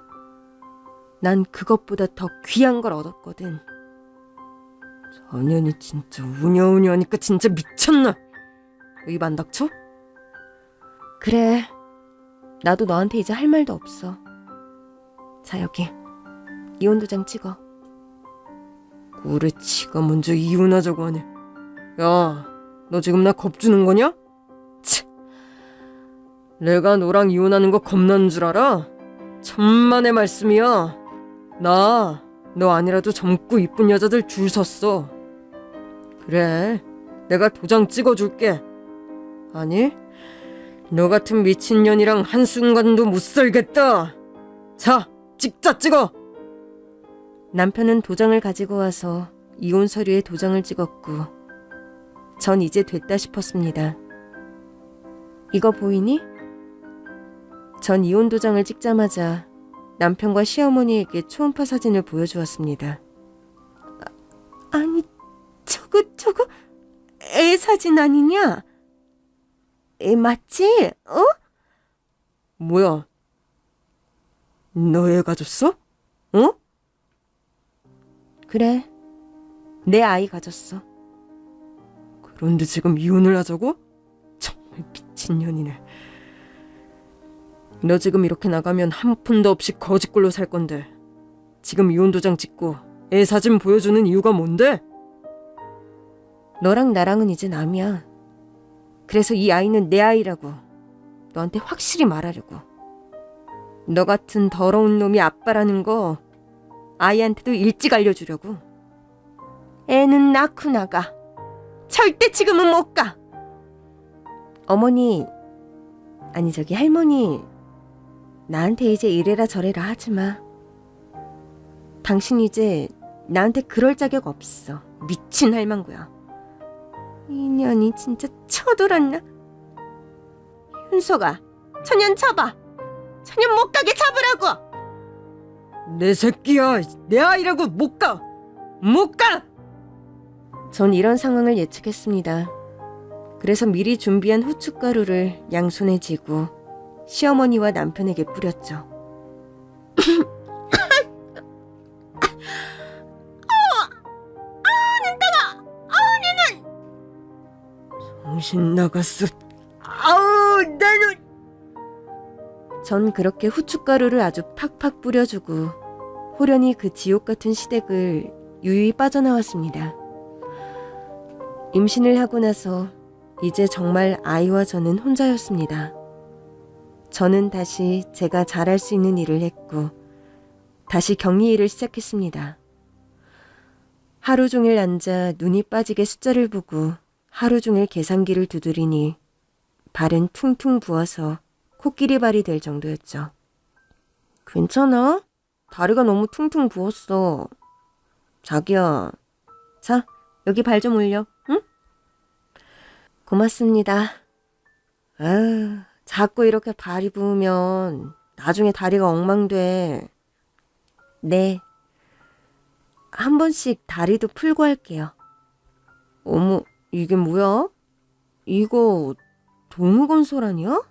난 그것보다 더 귀한 걸 얻었거든. 저 년이 진짜 우냐우냐 하니까 진짜 미쳤나? 입 안 닥쳐? 그래, 나도 너한테 이제 할 말도 없어. 자, 여기 이혼도장 찍어. 그래, 지가 먼저 이혼하자고 하네. 야, 너 지금 나 겁주는 거냐? 치, 내가 너랑 이혼하는 거 겁나는 줄 알아? 천만의 말씀이야. 나 너 아니라도 젊고 이쁜 여자들 줄 섰어. 그래, 내가 도장 찍어줄게. 아니, 너 같은 미친년이랑 한순간도 못 살겠다. 자, 찍자, 찍어. 남편은 도장을 가지고 와서 이혼 서류에 도장을 찍었고 전 이제 됐다 싶었습니다. 이거 보이니? 전 이혼 도장을 찍자마자 남편과 시어머니에게 초음파 사진을 보여주었습니다. 아니, 저거 애 사진 아니냐? 애 맞지? 어? 뭐야? 너 애 가졌어? 어? 그래, 내 아이 가졌어. 그런데 지금 이혼을 하자고? 정말 미친년이네. 너 지금 이렇게 나가면 한 푼도 없이 거지꼴로 살 건데 지금 이혼 도장 찍고 애 사진 보여주는 이유가 뭔데? 너랑 나랑은 이제 남이야. 그래서 이 아이는 내 아이라고 너한테 확실히 말하려고. 너 같은 더러운 놈이 아빠라는 거 아이한테도 일찍 알려주려고. 애는 낳고 나가. 절대 지금은 못 가. 어머니, 아니 저기 할머니, 나한테 이제 이래라 저래라 하지 마. 당신 이제 나한테 그럴 자격 없어. 미친 할망구야. 인연이 진짜 쳐돌았나? 윤서가, 천연 쳐봐. 천연 못 가게 잡으라고. 내 새끼야, 내 아이라고. 못 가! 못 가! 전 이런 상황을 예측했습니다. 그래서 미리 준비한 후춧가루를 양손에 쥐고 시어머니와 남편에게 뿌렸죠. 정신 나갔어. 아우, 나는. 전 그렇게 후춧가루를 아주 팍팍 뿌려주고 호련히 그 지옥 같은 시댁을 유유히 빠져나왔습니다. 임신을 하고 나서 이제 정말 아이와 저는 혼자였습니다. 저는 다시 제가 잘할 수 있는 일을 했고 다시 격리 일을 시작했습니다. 하루 종일 앉아 눈이 빠지게 숫자를 보고 하루 종일 계산기를 두드리니 발은 퉁퉁 부어서 코끼리 발이 될 정도였죠. 괜찮아? 다리가 너무 퉁퉁 부었어. 자기야, 자, 여기 발 좀 올려, 응? 고맙습니다. 아유, 자꾸 이렇게 발이 부으면 나중에 다리가 엉망돼. 네. 한 번씩 다리도 풀고 할게요. 어머, 이게 뭐야? 이거 동우건설 아니야?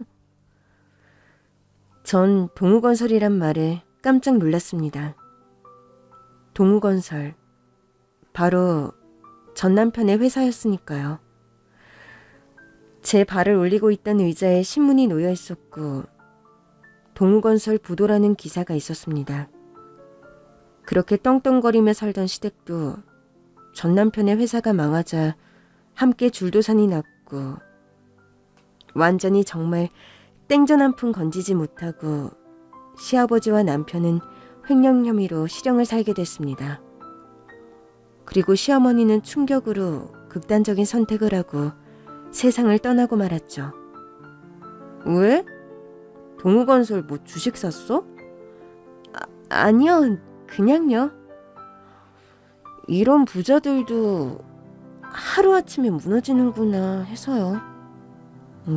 전 동우건설이란 말에 깜짝 놀랐습니다. 동우건설. 바로 전 남편의 회사였으니까요. 제 발을 올리고 있던 의자에 신문이 놓여 있었고 동우건설 부도라는 기사가 있었습니다. 그렇게 떵떵거리며 살던 시댁도 전 남편의 회사가 망하자 함께 줄도산이 났고 완전히 정말 땡전 한 푼 건지지 못하고 시아버지와 남편은 횡령 혐의로 실형을 살게 됐습니다. 그리고 시어머니는 충격으로 극단적인 선택을 하고 세상을 떠나고 말았죠. 왜? 동우건설 뭐 주식 샀어? 아니요, 그냥요. 이런 부자들도 하루아침에 무너지는구나 해서요.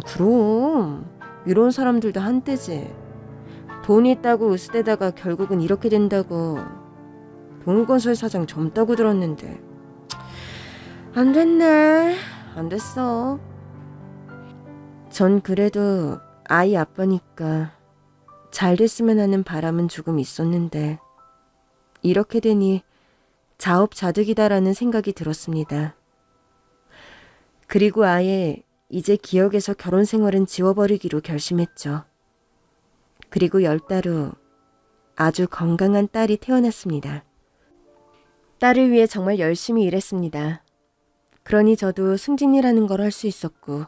그럼 이런 사람들도 한때지. 돈 있다고 으스대다가 결국은 이렇게 된다고. 동우건설 사장 젊다고 들었는데 안 됐네. 안 됐어. 전 그래도 아이 아빠니까 잘 됐으면 하는 바람은 조금 있었는데 이렇게 되니 자업자득이다라는 생각이 들었습니다. 그리고 아예 이제 기억에서 결혼 생활은 지워버리기로 결심했죠. 그리고 10달 후 아주 건강한 딸이 태어났습니다. 딸을 위해 정말 열심히 일했습니다. 그러니 저도 승진이라는 걸 할 수 있었고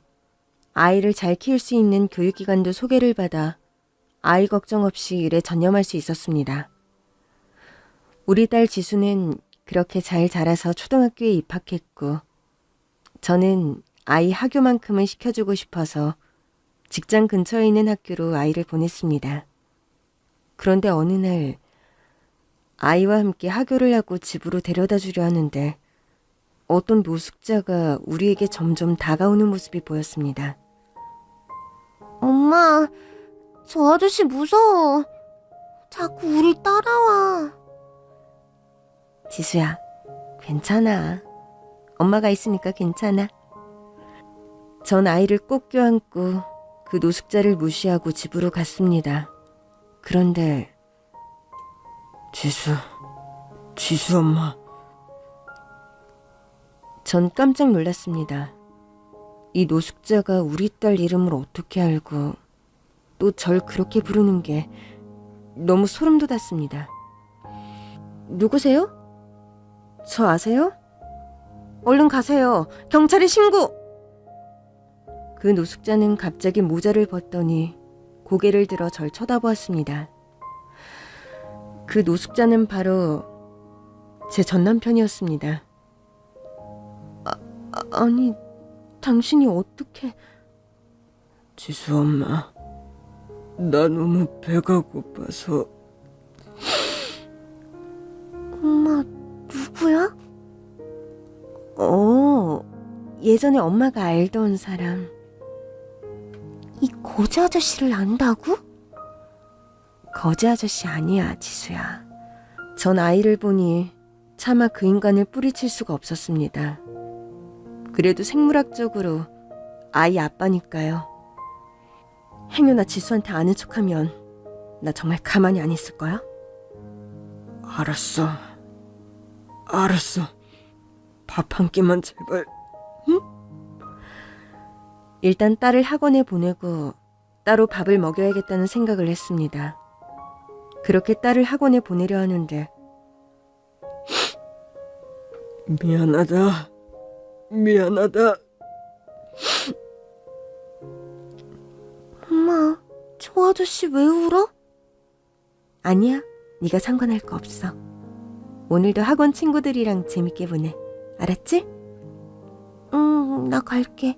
아이를 잘 키울 수 있는 교육기관도 소개를 받아 아이 걱정 없이 일에 전념할 수 있었습니다. 우리 딸 지수는 그렇게 잘 자라서 초등학교에 입학했고 저는 아이 학교만큼은 시켜주고 싶어서 직장 근처에 있는 학교로 아이를 보냈습니다. 그런데 어느 날 아이와 함께 하교를 하고 집으로 데려다 주려 하는데 어떤 노숙자가 우리에게 점점 다가오는 모습이 보였습니다. 엄마, 저 아저씨 무서워. 자꾸 우리 따라와. 지수야, 괜찮아. 엄마가 있으니까 괜찮아. 전 아이를 꼭 껴안고 그 노숙자를 무시하고 집으로 갔습니다. 그런데 지수 엄마. 전 깜짝 놀랐습니다. 이 노숙자가 우리 딸 이름을 어떻게 알고 또 절 그렇게 부르는 게 너무 소름 돋았습니다. 누구세요? 저 아세요? 얼른 가세요. 경찰에 신고! 그 노숙자는 갑자기 모자를 벗더니 고개를 들어 절 쳐다보았습니다. 그 노숙자는 바로 제 전남편이었습니다. 아니, 당신이 어떻게... 지수 엄마, 나 너무 배가 고파서. 엄마, 누구야? 예전에 엄마가 알던 사람. 이 거지 아저씨를 안다고? 거지 아저씨 아니야, 지수야. 전 아이를 보니 차마 그 인간을 뿌리칠 수가 없었습니다. 그래도 생물학적으로 아이 아빠니까요. 행여나 지수한테 아는 척하면 나 정말 가만히 안 있을 거야? 알았어. 밥 한 끼만 제발. 일단 딸을 학원에 보내고 따로 밥을 먹여야겠다는 생각을 했습니다. 그렇게 딸을 학원에 보내려 하는데 미안하다. 엄마, 저 아저씨 왜 울어? 아니야, 네가 상관할 거 없어. 오늘도 학원 친구들이랑 재밌게 보내. 알았지? 응, 나 갈게.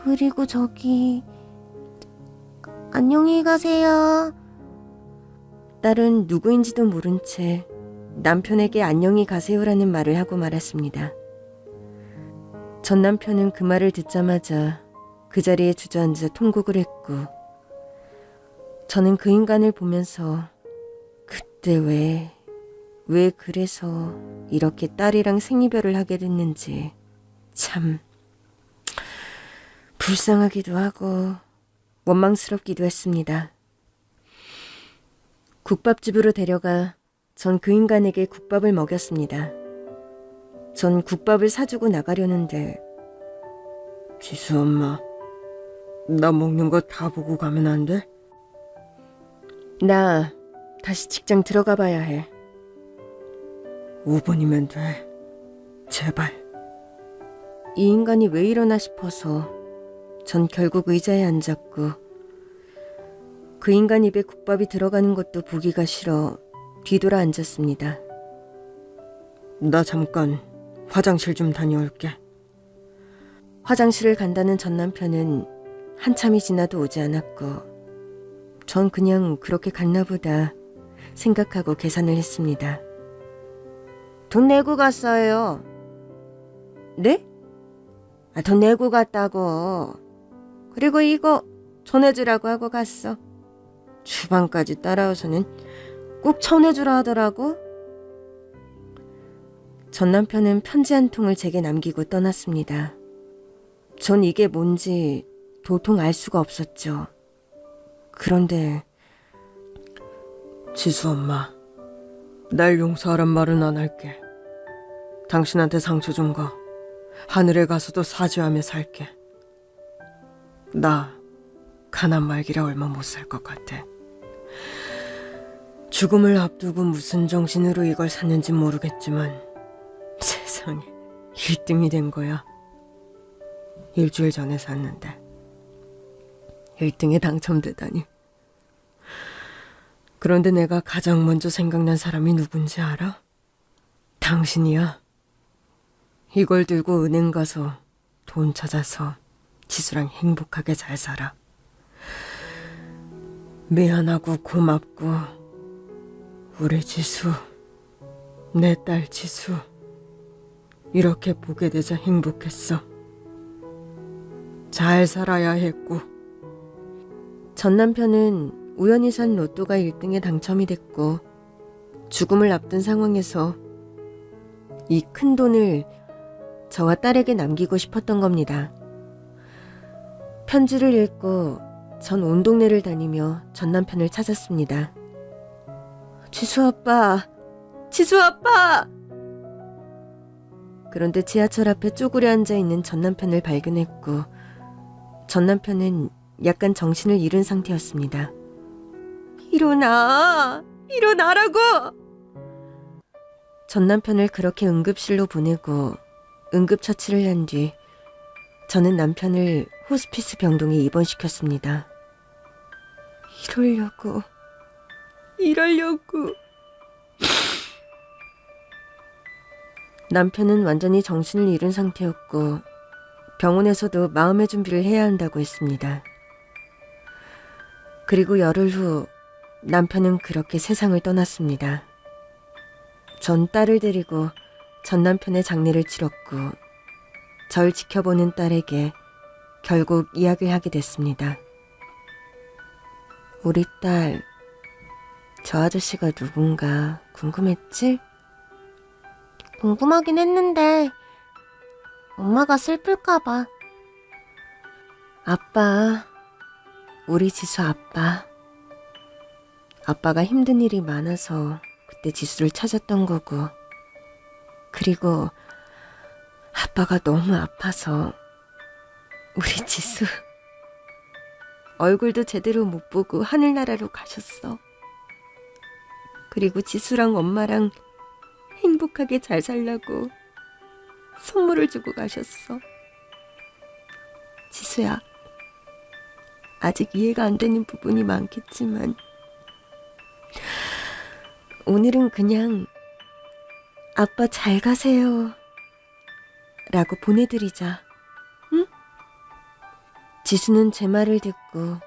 그리고 저기... 안녕히 가세요. 딸은 누구인지도 모른 채 남편에게 안녕히 가세요라는 말을 하고 말았습니다. 전 남편은 그 말을 듣자마자 그 자리에 주저앉아 통곡을 했고, 저는 그 인간을 보면서 그때 왜 그래서 이렇게 딸이랑 생이별을 하게 됐는지 참 불쌍하기도 하고 원망스럽기도 했습니다. 국밥집으로 데려가 전 그 인간에게 국밥을 먹였습니다. 전 국밥을 사주고 나가려는데, 지수 엄마, 나 먹는 거 다 보고 가면 안 돼? 나 다시 직장 들어가 봐야 해. 5분이면 돼. 제발. 이 인간이 왜 이러나 싶어서 전 결국 의자에 앉았고, 그 인간 입에 국밥이 들어가는 것도 보기가 싫어 뒤돌아 앉았습니다. 나 잠깐 화장실 좀 다녀올게. 화장실을 간다는 전 남편은 한참이 지나도 오지 않았고, 전 그냥 그렇게 갔나 보다 생각하고 계산을 했습니다. 돈 내고 갔어요. 네? 돈 내고 갔다고. 그리고 이거 전해주라고 하고 갔어. 주방까지 따라와서는 꼭 전해주라 하더라고. 전 남편은 편지 한 통을 제게 남기고 떠났습니다. 전 이게 뭔지 도통 알 수가 없었죠. 그런데 지수 엄마, 날 용서하란 말은 안 할게. 당신한테 상처 준 거 하늘에 가서도 사죄하며 살게. 나 가난 말기라 얼마 못 살 것 같아. 죽음을 앞두고 무슨 정신으로 이걸 샀는지 모르겠지만 세상에 1등이 된 거야. 일주일 전에 샀는데 1등에 당첨되다니. 그런데 내가 가장 먼저 생각난 사람이 누군지 알아? 당신이야. 이걸 들고 은행 가서 돈 찾아서 지수랑 행복하게 잘 살아. 미안하고 고맙고, 우리 지수, 내 딸 지수, 이렇게 보게 되자 행복했어. 잘 살아야 했고. 전 남편은 우연히 산 로또가 1등에 당첨이 됐고, 죽음을 앞둔 상황에서 이 큰 돈을 저와 딸에게 남기고 싶었던 겁니다. 편지를 읽고 전 온 동네를 다니며 전 남편을 찾았습니다. 지수 아빠! 지수 아빠! 그런데 지하철 앞에 쪼그려 앉아있는 전 남편을 발견했고, 전 남편은 약간 정신을 잃은 상태였습니다. 일어나라고! 전 남편을 그렇게 응급실로 보내고 응급처치를 한 뒤 저는 남편을 호스피스 병동에 입원시켰습니다. 이러려고. 남편은 완전히 정신을 잃은 상태였고, 병원에서도 마음의 준비를 해야 한다고 했습니다. 그리고 열흘 후 남편은 그렇게 세상을 떠났습니다. 전 딸을 데리고 전 남편의 장례를 치렀고, 절 지켜보는 딸에게 결국 이야기를 하게 됐습니다. 우리 딸, 저 아저씨가 누군가 궁금했지? 궁금하긴 했는데 엄마가 슬플까봐. 아빠, 우리 지수 아빠. 아빠가 힘든 일이 많아서 그때 지수를 찾았던 거고, 그리고 아빠가 너무 아파서 우리 지수 얼굴도 제대로 못 보고 하늘나라로 가셨어. 그리고 지수랑 엄마랑 행복하게 잘 살라고 선물을 주고 가셨어. 지수야, 아직 이해가 안 되는 부분이 많겠지만 오늘은 그냥 아빠 잘 가세요. 라고 보내드리자. 응? 지수는 제 말을 듣고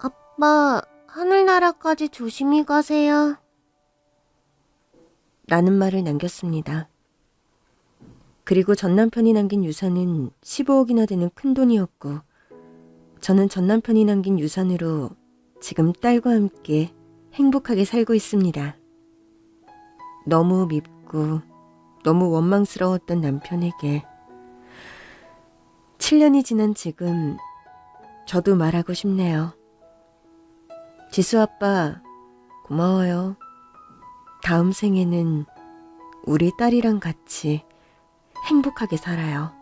아빠, 하늘나라까지 조심히 가세요. 라는 말을 남겼습니다. 그리고 전 남편이 남긴 유산은 15억이나 되는 큰돈이었고 저는 전 남편이 남긴 유산으로 지금 딸과 함께 행복하게 살고 있습니다. 너무 밉고 너무 원망스러웠던 남편에게 7년이 지난 지금 저도 말하고 싶네요. 지수 아빠 고마워요. 다음 생에는 우리 딸이랑 같이 행복하게 살아요.